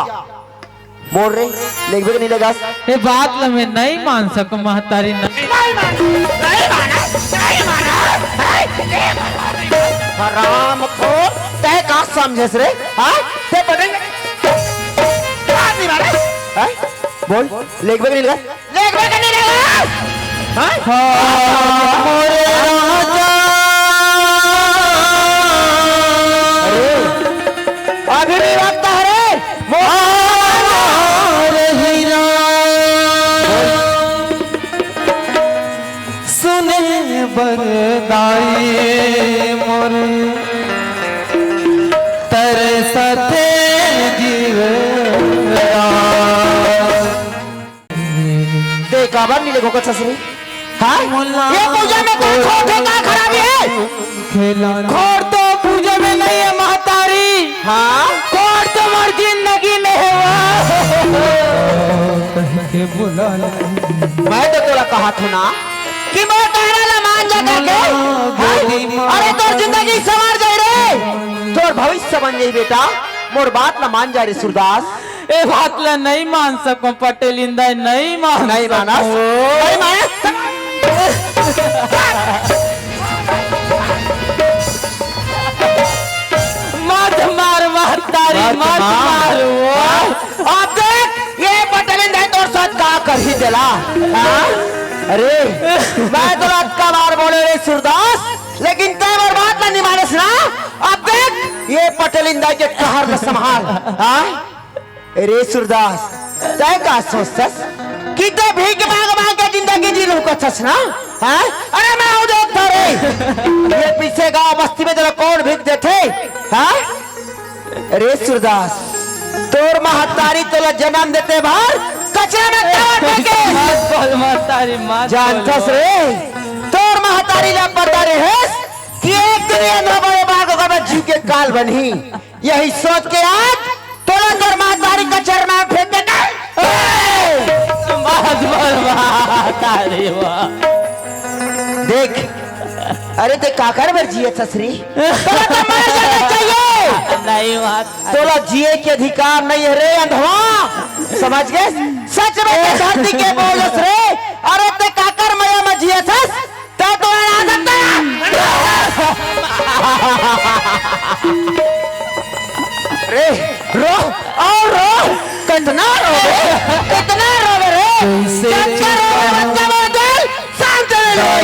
बोल रे लेख भी नहीं लगा। ये बात ला मैं नहीं मान सको महतारी नहीं। हराम खोर तय का समझस रे? हाँ ते पटेल बात नहीं मारे। हाँ बोल लेख भी नहीं लगा, लेख भी नहीं लगा। हाँ मोरे राजा अभी भी वक्त है रे मोरे हीरा। सुने बरदाई मोर तरसते जीव देखा बार नहीं देखो ससुरी। हाँ ये पूजा में क्या खोट है, क्या खराबी है? खोर तो पूजा में नहीं है महतारी। हाँ खोर तो मोर जिंदगी में है मैं तो तोरा कहा था ना कि मैं कहना ला मान जा करके। अरे तोर जिंदगी संवर जाए रे, तोर भविष्य बन जाई बेटा। मोर बात ना मान जा रे सूरदास। ये बात ला नहीं मान सको पटेलिन दाई नहीं मान नहीं माना नहीं माना। मत मार महतारी मत मारो। अब देख ये पटेलिन दाई तोर साथ का कर ही देला। हाँ? अरे मैं तो का बार बोले रे सूरदास, लेकिन तय मोर बात ना नहीं मानस ना। अब देख ये पटेलिन दाई के कहर में संभाल। हाँ रे सूरदास तय का सोचस कि ते भीख मांग मांग के जिंदगी जी लू को छस ना। हाँ अरे मैं हूं देख तो रे ये पीछे गांव बस्ती में तेरा कौन भीख देते? हाँ रे सूरदास तोर महतारी तोला जन्म देते बाहर कचरा में डाल फेंके। मत बोल महतारी मत जानतस रे तोर महतारी ला पता रे है कि एक दिन ये नौबरे बाग का जीव के काल बनी। यही सोच के आज तोला तोर महतारी कचरा में फेंक देना। मत बोल महतारी देख अरे ते काकर भर जिए ससरी, तोला तो मर जाना चाहिए। नहीं बात तोला जिए के अधिकार नहीं है रे अंधवा, समझ गए? सच में ते धरती के बोलस रे। अरे ते काकर मया में जिए थस ते तो आदत रे। रो और रो कितना रोवे रे। चक्कर बच्चा बदल शांत रहे।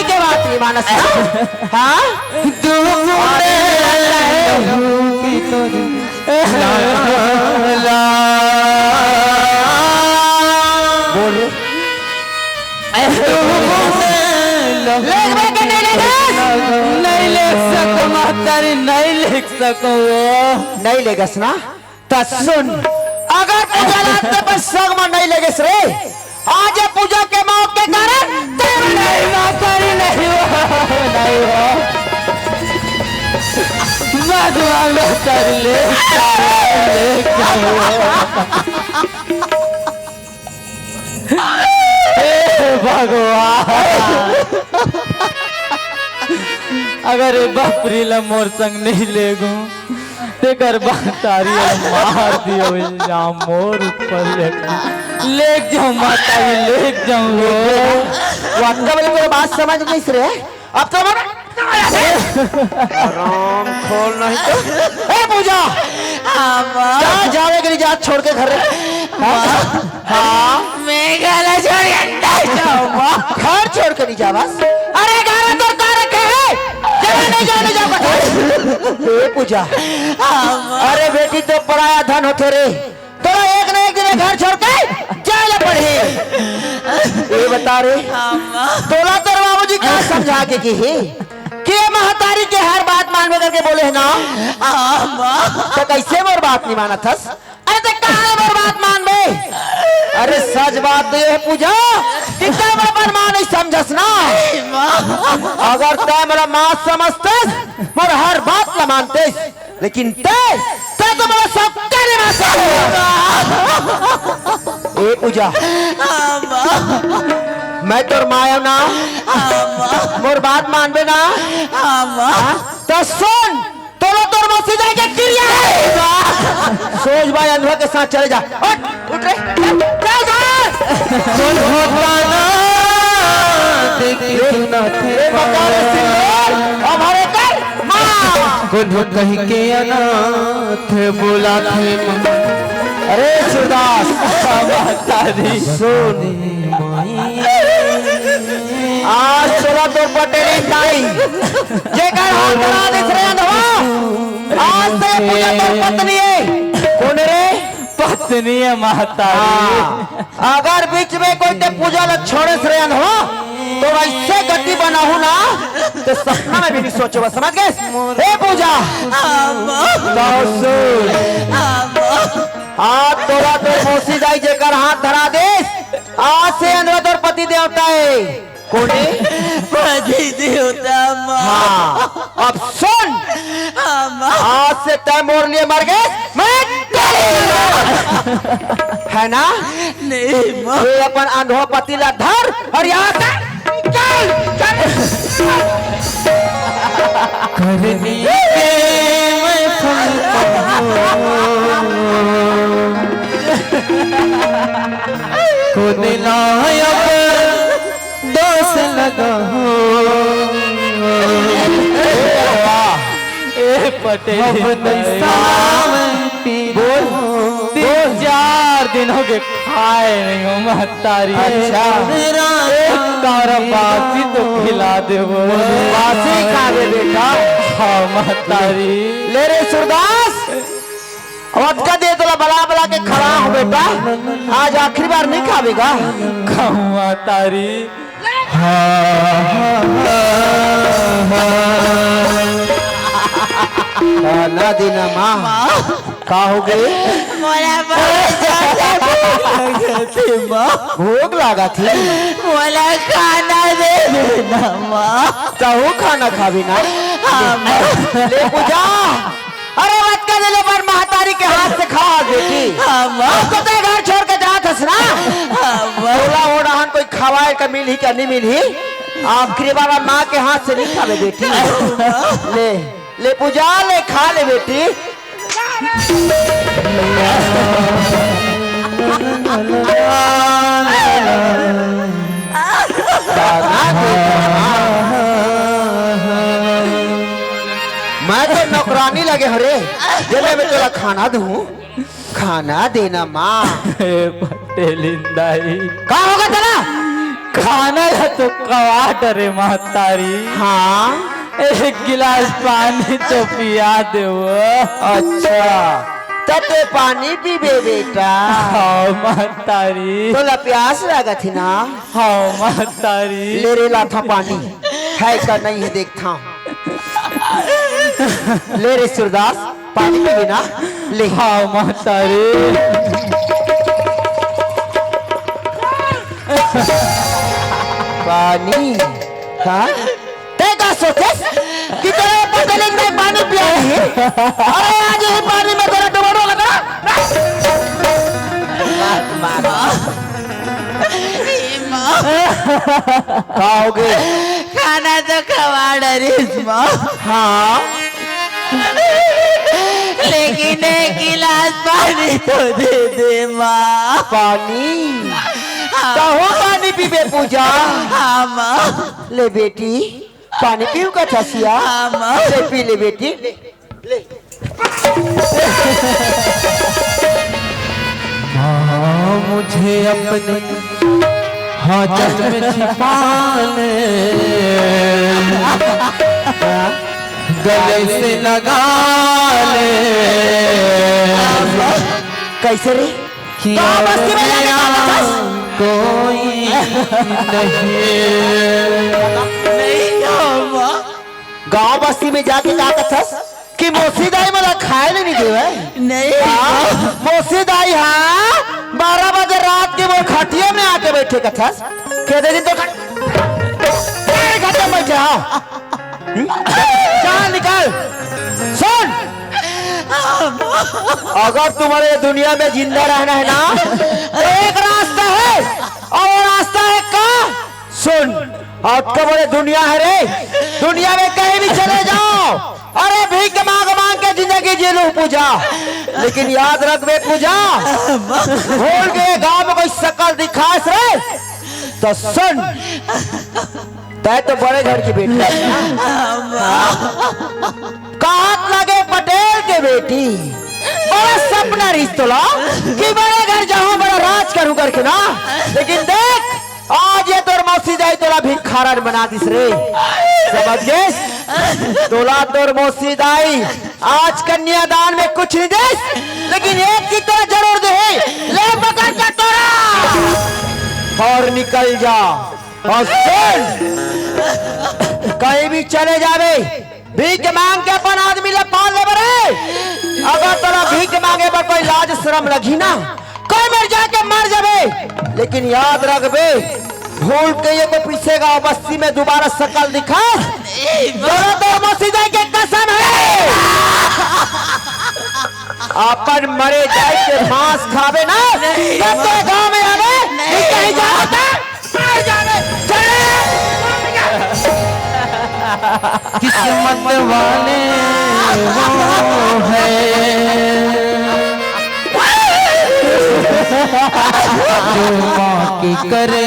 के बात नहीं मानस हाँ बोल नहीं लिख सको महतारी नहीं लिख सको। नहीं लेगस ना तो सुन, अगर पूजा लाते पर संग में नहीं लेगस रे, आज ये पूजा के मौके के कारण तेरा नहीं महतारी नहीं हो महतारी ले भगवान अगर ये बापरी ला मोर संग नहीं ले गो ते कर महतारी मार दियो इल्जाम मोर ऊपर ले जाओ महतारी ले जाओ। वाक्य वाली मेरी बात समझ नहीं रे। अब तो राम खोल नहीं तो ए पूजा जा जावे के लिए जा छोड़ के घर। हाँ मैं गला छोड़ के घर छोड़ के नहीं जा बस। अरे घर तो कार के है ले जाओ ए पूजा। अरे बेटी तो पराया धन होते रे, तोरा एक न एक दिन घर छोड़ के जाए पड़े। ये बता रे तोला तो बाबूजी क्या समझा के की है कि महतारी के हर बात मानवे करके बोले है ना। तो कैसे मोर बात नहीं माना थस? अरे तो कहाँ मोर बात मान बे? अरे सच बात तो ये है पूजा कि तै मोर मां नहीं समझस ना। अगर तै मेरा मां समझतेस मोर हर बात न मानतेस, लेकिन तै तो मेरा सब करे ए पूजा मैं तोर माया ना, मोर बात मानबे ना। तो सुन तोरो तोर मौसी जाए के क्रिया है। सोच भाई अनुभव के साथ चले जा। उठ रे चल जा। कौन होता ना देखी ना थे हमारे कर माँ कौन हो कहीं के अनाथ बोला थे माँ। अरे सुदास तारी सोनी आज चला तो पटेली ताई जेकर हाथ बना दिख रहे अनुभव। आज से पूजा तो पत्नी है। कौन रे? पत्नी है महतारी। अगर बीच में कोई ते पूजा लग छोड़े से रहे हो तो ऐसे गति बनाऊ ना तो सपना में भी नहीं सोचो। समझ गए? हे पूजा आज तोरा तो मौसी जाई जेकर हाथ धरा दे। आज से अंदर तोर पति देवता है। कौन है? पति देवता माँ। हाँ अब सुन आज से तय मोर लिए मर गए मैं है ना। नहीं माँ। ये अपन अनुभव पति ला धर और यहाँ से चल करनी मैं को दिलाया दोष लगा ए पटेल बोल 3-4 दिन हो गए खाए नहीं हो महतारी। अच्छा। तारा बासी तो खिला दे वो। बासी खा दे बेटा। हाँ महतारी। ले रे सुरदास वटका दे तोला बला बला के खड़ा हो बेटा। आज आखिरी बार नहीं खावेगा। खाऊं महतारी। ना देना माँ का हो गए? मोला भूख लगा थी। मोला खाना दे देना माँ। चाहो खाना खावी ना। ले पूजा अरे वटका दे ले पर महतारी के हाथ से खा बेटी। तो तेरे घर छोड़ के जा थसना। बोला हो रहा कोई खवाए का मिल ही का नहीं मिल ही। आखिरी बार माँ के हाथ से नहीं खावे बेटी। ले ले पूजा ले खा ले बेटी। मैं तो नौकरानी लगे हरे जब मैं तेरा खाना दूं। खाना देना माँ। पटेली दाई कहा होगा तेरा? खाना है तो कवाट रे महतारी। हाँ 1 गिलास पानी तो पिया दे वो। अच्छा तते पानी पीबे बेटा। हाँ महतारी। तोला प्यास लगा थी ना। हाँ महतारी। ले रे लाथा पानी है का नहीं है देखता हूँ। ले रे सुरदास पानी पीबे ना। ले हाँ महतारी। पानी हाँ तेरा सोचेस कि तेरे पटेली में पानी पिया है। अरे आज ही पानी में तेरा डुबो लगा। खाओगे? खाना तो खवा डरी माँ। हाँ लेकिन 1 गिलास पानी तो दे दे माँ। पानी कहो पानी पीबे पूजा। हाँ माँ। ले बेटी पानी पीऊ का छसिया। हाँ माँ। ले पी ले बेटी ले ले। हाँ मुझे अपने हाथ में छिपा ले गले से लगा ले कैसे रे कि गाँव बस्ती में जाके क्या करता? कोई नहीं। गाँव बस्ती में जाके क्या कथस कि मोसी दाई मला खाए नहीं देवे नहीं मोसी दाई हाँ 12 बजे रात के वो खटिया में आके बैठे कथस कहते दिन तो खटिया बैठे हाँ जा निकल सुन अगर तुम्हारे दुनिया में जिंदा रहना है ना तो एक रास्ता है और वो रास्ता है का सुन और बड़े दुनिया है रे दुनिया में कहीं भी चले जाओ अरे भीख मांग मांग के जिंदगी जी लो पूजा लेकिन याद रख बे पूजा भूल के गांव में कोई शकल दिखास रे तो सुन तय तो बड़े घर की बेटी कहात लगे पटेल के बेटी बड़ा सपना रिश्तोला कि बड़े घर जाऊं बड़ा राज करूं करके ना लेकिन देख आज ये तोर मौसी दाई तोला भिखारन बना दिस रे समझ गए तोला तोर मौसी दाई आज कन्यादान में कुछ नहीं दे लेकिन एक की तरह जरूर दे ले पकड़ के तोरा और निकल जा और सुन कहीं भी चले जावे भीख मांग के अपन आदमी ले पाल ले बरे अगर तोरा भीख मांगे पर कोई लाज शर्म लगी ना कोई मर जाके मर जावे लेकिन याद रखबे भूल के ये को पीछेगा बस्ती में दोबारा शकल दिखा दोनों तो मसीदा के कसम है अपन मरे जाए के मांस खावे ना तब तो गांव में आवे नहीं कहीं जाता मर जावे चले किस्मत वाले वो है जो माँ की करे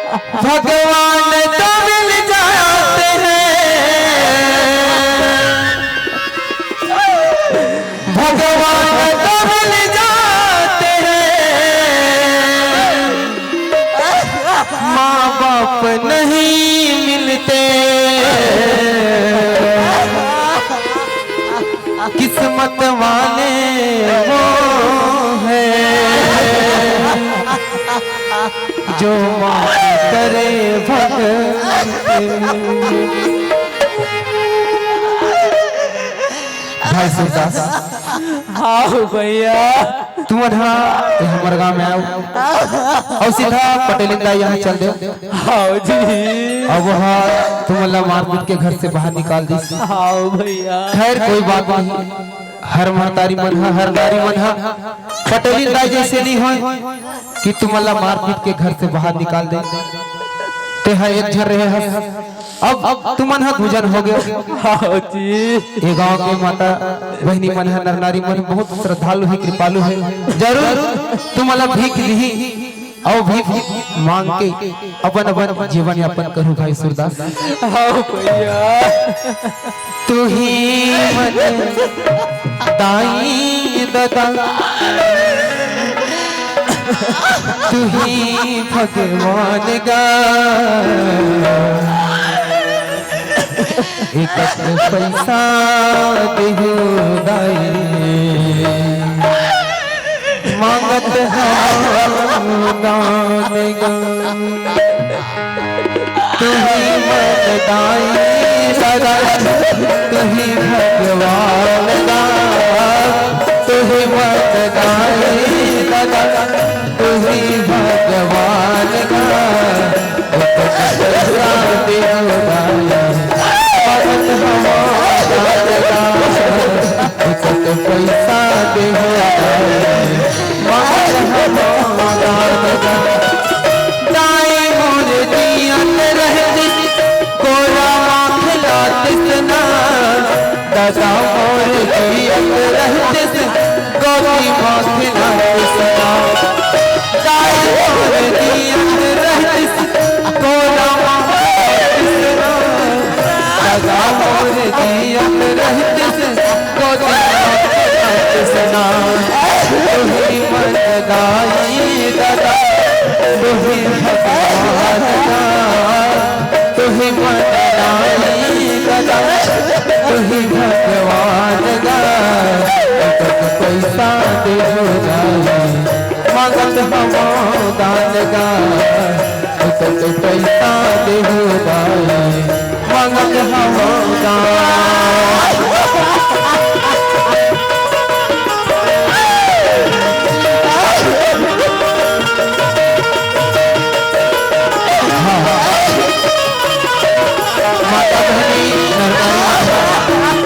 भगवान तो मिल जाते हैं भगवान तो मिल जाते हैं माँ बाप नहीं मिलते किस्मत वाले वो है जो माँ करे भाई सुरदास हाँ भैया तुम हमारे गांव में आओ और सीधा पटेल यहाँ चल दे हाँ जी अब वहाँ तुम अल्लाह मारपीट के घर से बाहर निकाल दी हाँ भैया खैर कोई बात नहीं हर महतारी मन है हर नारी मन है पटेली राय जैसे नहीं हो कि तुम अल्लाह मारपीट के घर से बाहर निकाल दे ते है एक झर रहे हैं अब तुम मन गुजर हो गए हाँ जी ये गांव के माता बहनी मन है नर नारी मन बहुत श्रद्धालु है कृपालु है जरूर तुम अल्लाह भीख ली और भीख मांग के अपन अपन जीवन यापन करूँ भाई सुरदास हाँ भैया तू ही मन दाई ददा तू ही भगवान गा एक पैसा देहु दाई मांगत हम दान गा तू ही मन दाई सदा तू ही भगवान गा तू ही मन दाई सदा तू ही भगवान गा एक पैसा देहु दाई पैसा दे दाई मोर दियन रहती कोरा खिलातिस ना दादा मोर दियन रहती गोरी खिलातिस ना दान गा तो पैसा देहु दाई मांगत हवा दान माता बहनी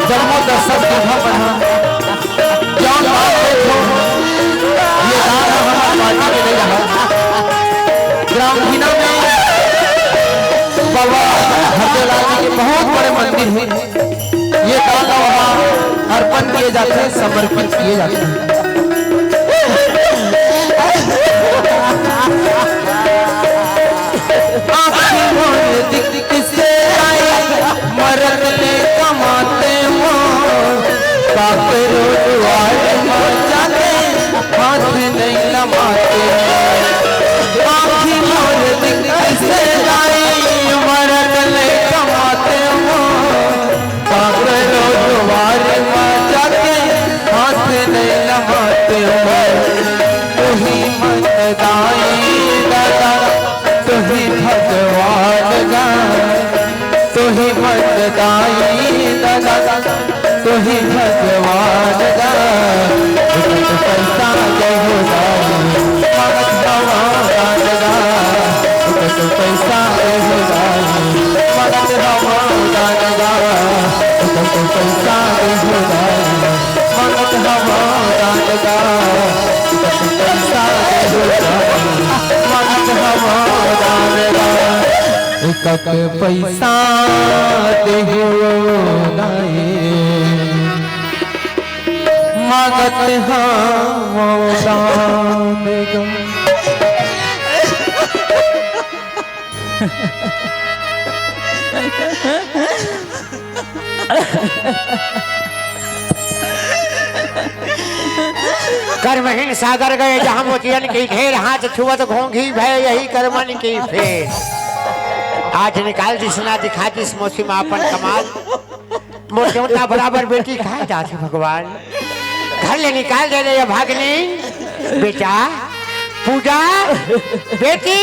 जन्मों दर्शक दूधा बढ़ा जान ये दान हमारा पार्टी में नहीं रहा ग्राम भीना में बाबा हरदेलाल जी के बहुत बड़े मंदिर है ये दान वहाँ अर्पण किए जाते हैं समर्पित किए जाते हैं दिख दिख से मरद ले कमाते हो काकरो दुआरे जाते हाथ नहीं लमाते आँखी मोर दिख दिख से मरद ले कमाते हो काकरो दुआरे जाते हाथ नहीं लमाते हो तुही मतदाई दादा तुही भगवान गा तुही मतदाई दादा तुही भगवान गा पैसा देहु दाई मगत भगवान गा पैसा देहु दाई मगत भगवान गा पैसा देहु दाई मगत भगवान गा पैसा देहु दाई मगत भगवान गा एक पैसा देहु दाई मगत भगवान गा कर्महीन सागर गए जहाँ मोतियन की ढेर हाथ छुअत घोंघी भय यही कर्मन की फेर आज निकाल दी सुना दिखा दी मौसी में अपन कमाल मोटा बराबर बेटी कहा जाते भगवान घर ले निकाल दे रहे भागनी बेटा पूजा बेटी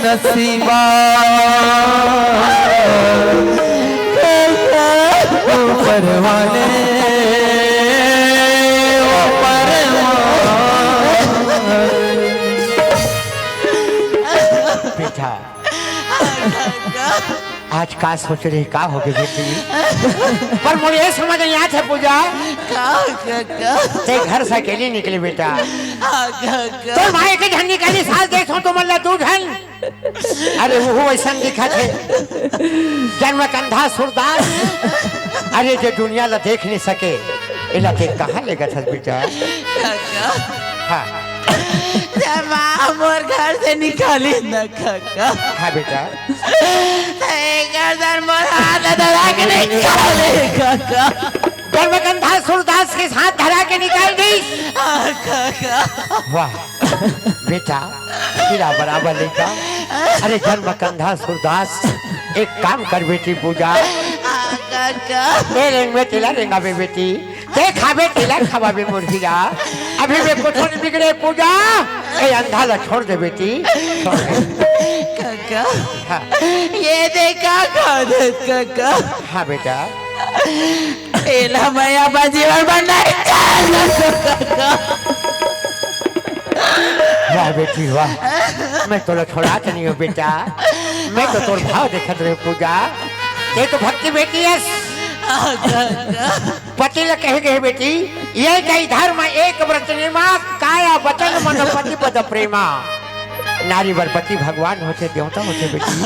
नसीबा ऊपर वाले बेटा आज का सोच रही का हो गई बेटी पर मुझे ये समझ नहीं आता पूजा ते घर से अकेली निकले बेटा तो माए के धन निकाली साल देखो तो मल्ला तू धन अरे वो वैसा दिखा थे जन्म कंधा सुरदास अरे जो दुनिया ला देख नहीं सके इला ते कहाँ लेगा था बेटा हाँ मोर घर से निकाली न काका हाँ बेटा गर्दन मोर हाथ धरा के निकाले काका जन्म कंधा सुरदास के साथ धरा के निकाल दी काका वाह बेटा हीरा बराबर लेका अरे जन्म कंधा सुरदास एक काम कर बेटी पूजा काका तेरे में तिला रेंगा बे बेटी ते खाबे तिला खावा बे मुर्गिया अभी मैं कुछ नहीं बिगड़े पूजा ए अंधा ला छोड़ दे बेटी छोड़ दे काका हाँ ये देखा काका हाँ बेटा एला मैं अपना जीवन बनाए काका वाह बेटी वाह मैं तो छोड़ा नहीं हूँ बेटा मैं तो तोर भाव देखत रहे पूजा ये तो भक्ति बेटी है पति ल कहे गए बेटी ये कई धर्म एक व्रत नियमा काया वचन मन पति पद प्रेमा नारी वर पति भगवान होते देवता होते बेटी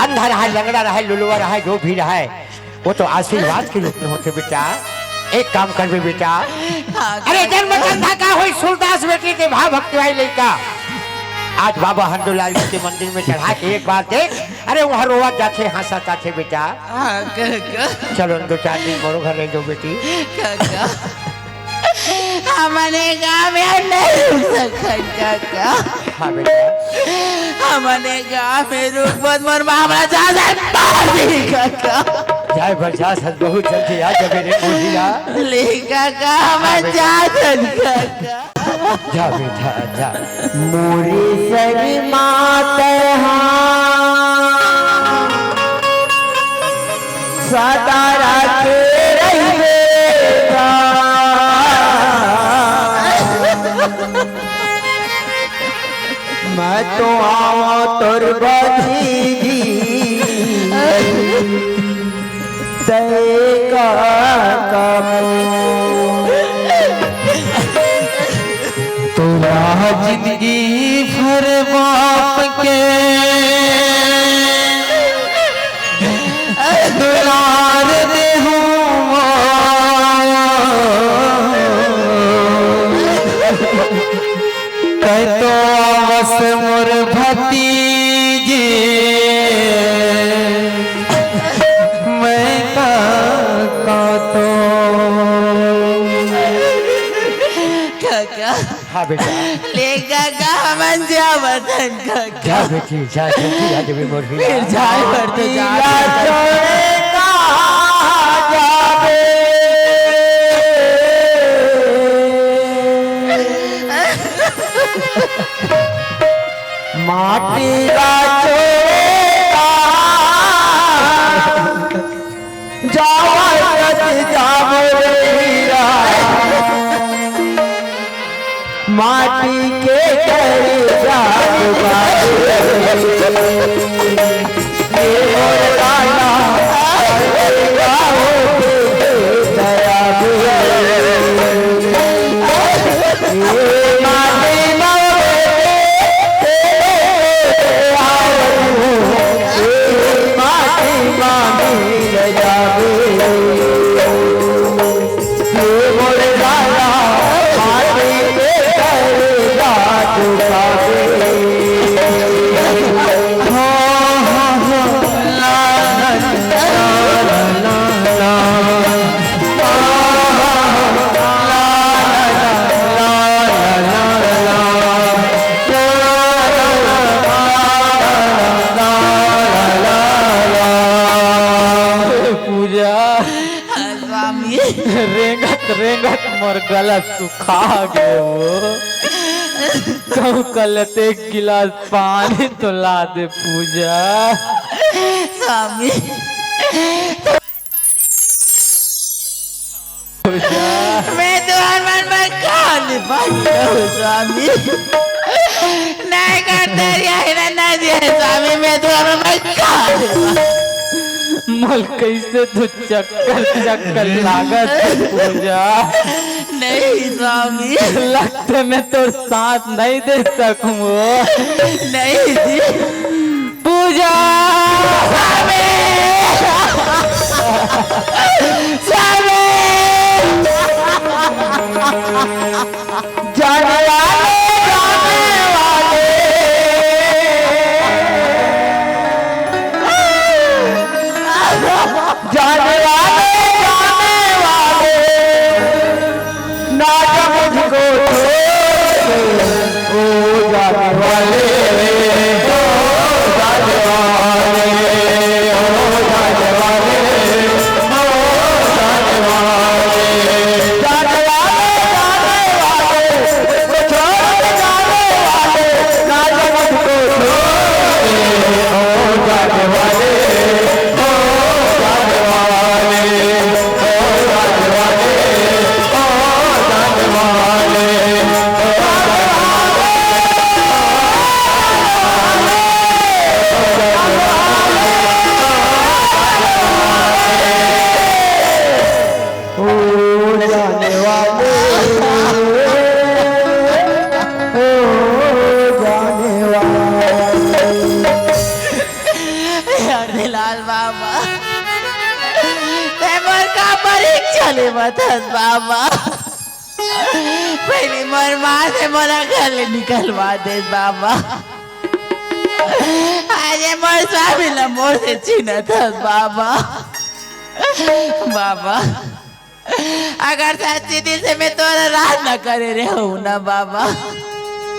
अंधा रहा लंगड़ा रहा लुलुआ रहा जो भी रहा वो तो आशीर्वाद के रूप में होते बेटा एक काम कर बे बेटा अरे जन्म कंधा का हो सूरदास बेटी के भाव भक्ति वाली लड़का आज बाबा हरदोलाल जी के मंदिर में चढ़ा के एक बार देख अरे वहाँ रोवा जाते हंसाता थे बेटा चलो दो चार दिन मोरो घर रह दो बेटी हमारे गाँव में नहीं रुक सकता हाँ बेटा हमने गाँव में रुक बहुत मोर मामला जा काका जाए बजा सद बहुत जल्दी आ जा मेरे बुढ़िया ले काका हम जा काका जा बेटा जा मोरी सगी मात सदा राखे रहिएगा मैं तो आवा तोर बजीगी देगा तोरा जिंदगी भर बाप के दुलार दे तो बस मोर भतीजे मैं का तो काका हाँ बेटा ले काका हम जा वतन काका जा बेटी जा जल्दी आ जा मोर फिर जाए पर तो जा माटी का चोरेगा जाओ हीरा माटी के करेगा रेंगत मोर गला सुखा गए वो कहूँ कलते गिलास पानी तो ला दे पूजा स्वामी मैं तुम्हारे मन में कहाँ नहीं पाता हूँ स्वामी नहीं करते है ना दिया स्वामी मैं तुम्हारे मन में कहाँ नहीं पाता मल कैसे तो चक्कर चक्कर लागत है पूजा नहीं स्वामी लगते मैं तो साथ नहीं दे सकूँ नहीं जी पूजा जाने चले बतस बाबा पहले मोर माँ से मोरा घर निकलवा दे बाबा आज मोर स्वामी ला मोर से छीना था बाबा बाबा अगर सच्चे दिल से मैं तोरा राज न करे रहे हूँ ना बाबा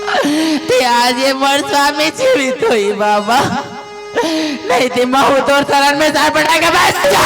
ते आज ये मोर स्वामी जीवित हुई बाबा, नहीं ते महू तोर शरण में जा पड़ेगा बच्चा।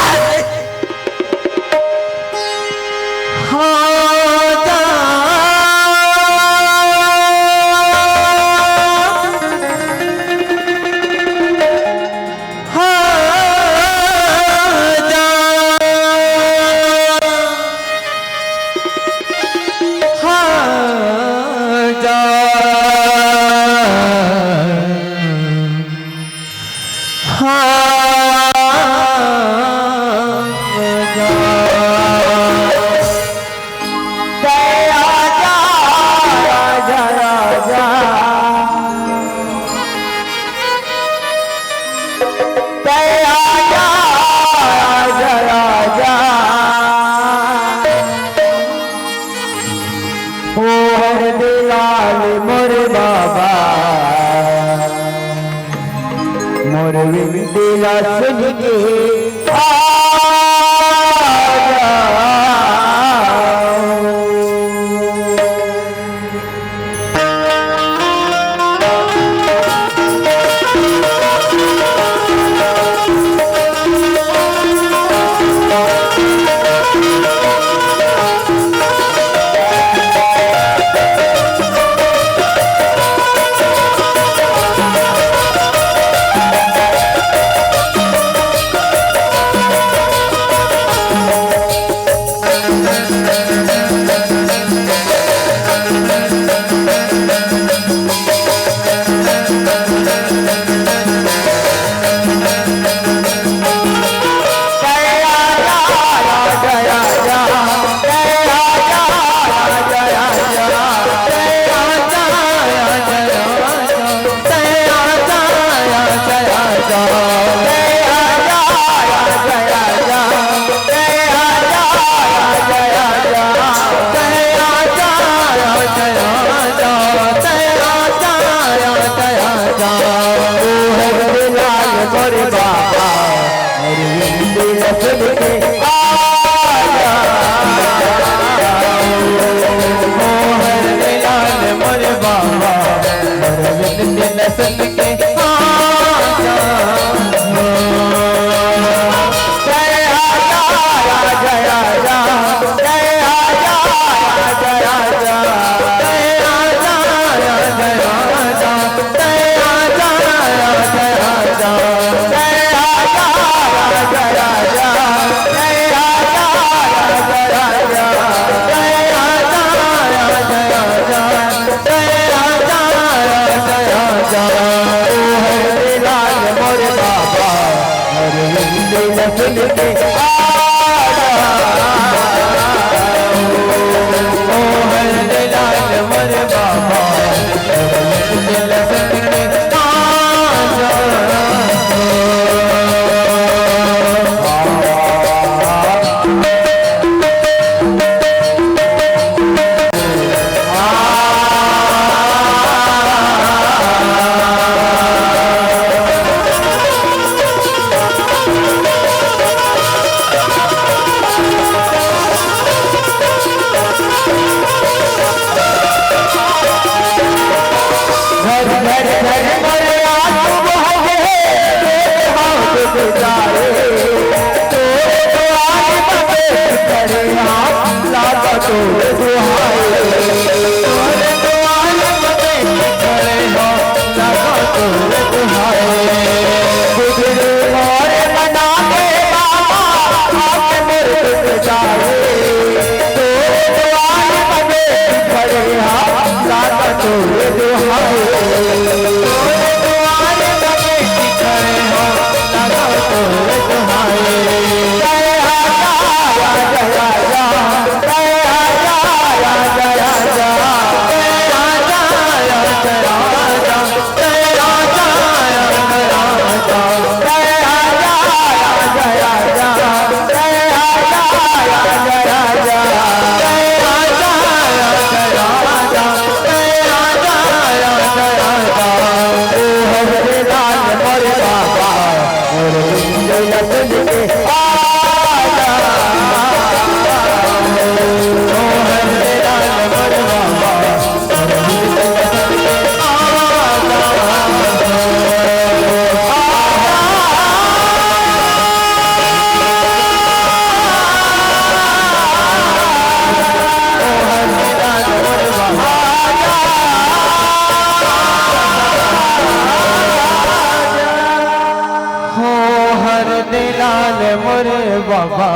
है मोरे बाबा,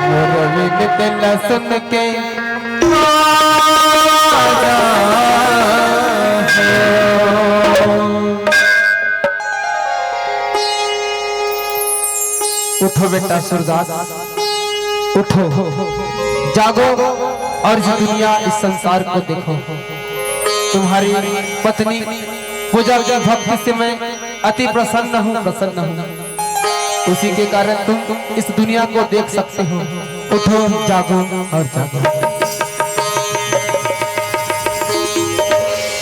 मोरे विनत न सुन के उठो बेटा सूरदास, उठो, जागो और इस दुनिया इस संसार को देखो। तुम्हारी पत्नी पूजा की भक्ति से मैं अति प्रसन्न हूँ। उसी के कारण तुम इस दुनिया को देख सकते हो। उठो, जागो और जागो।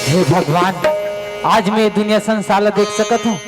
हे भगवान, आज मैं दुनिया संसार देख सकत हूँ।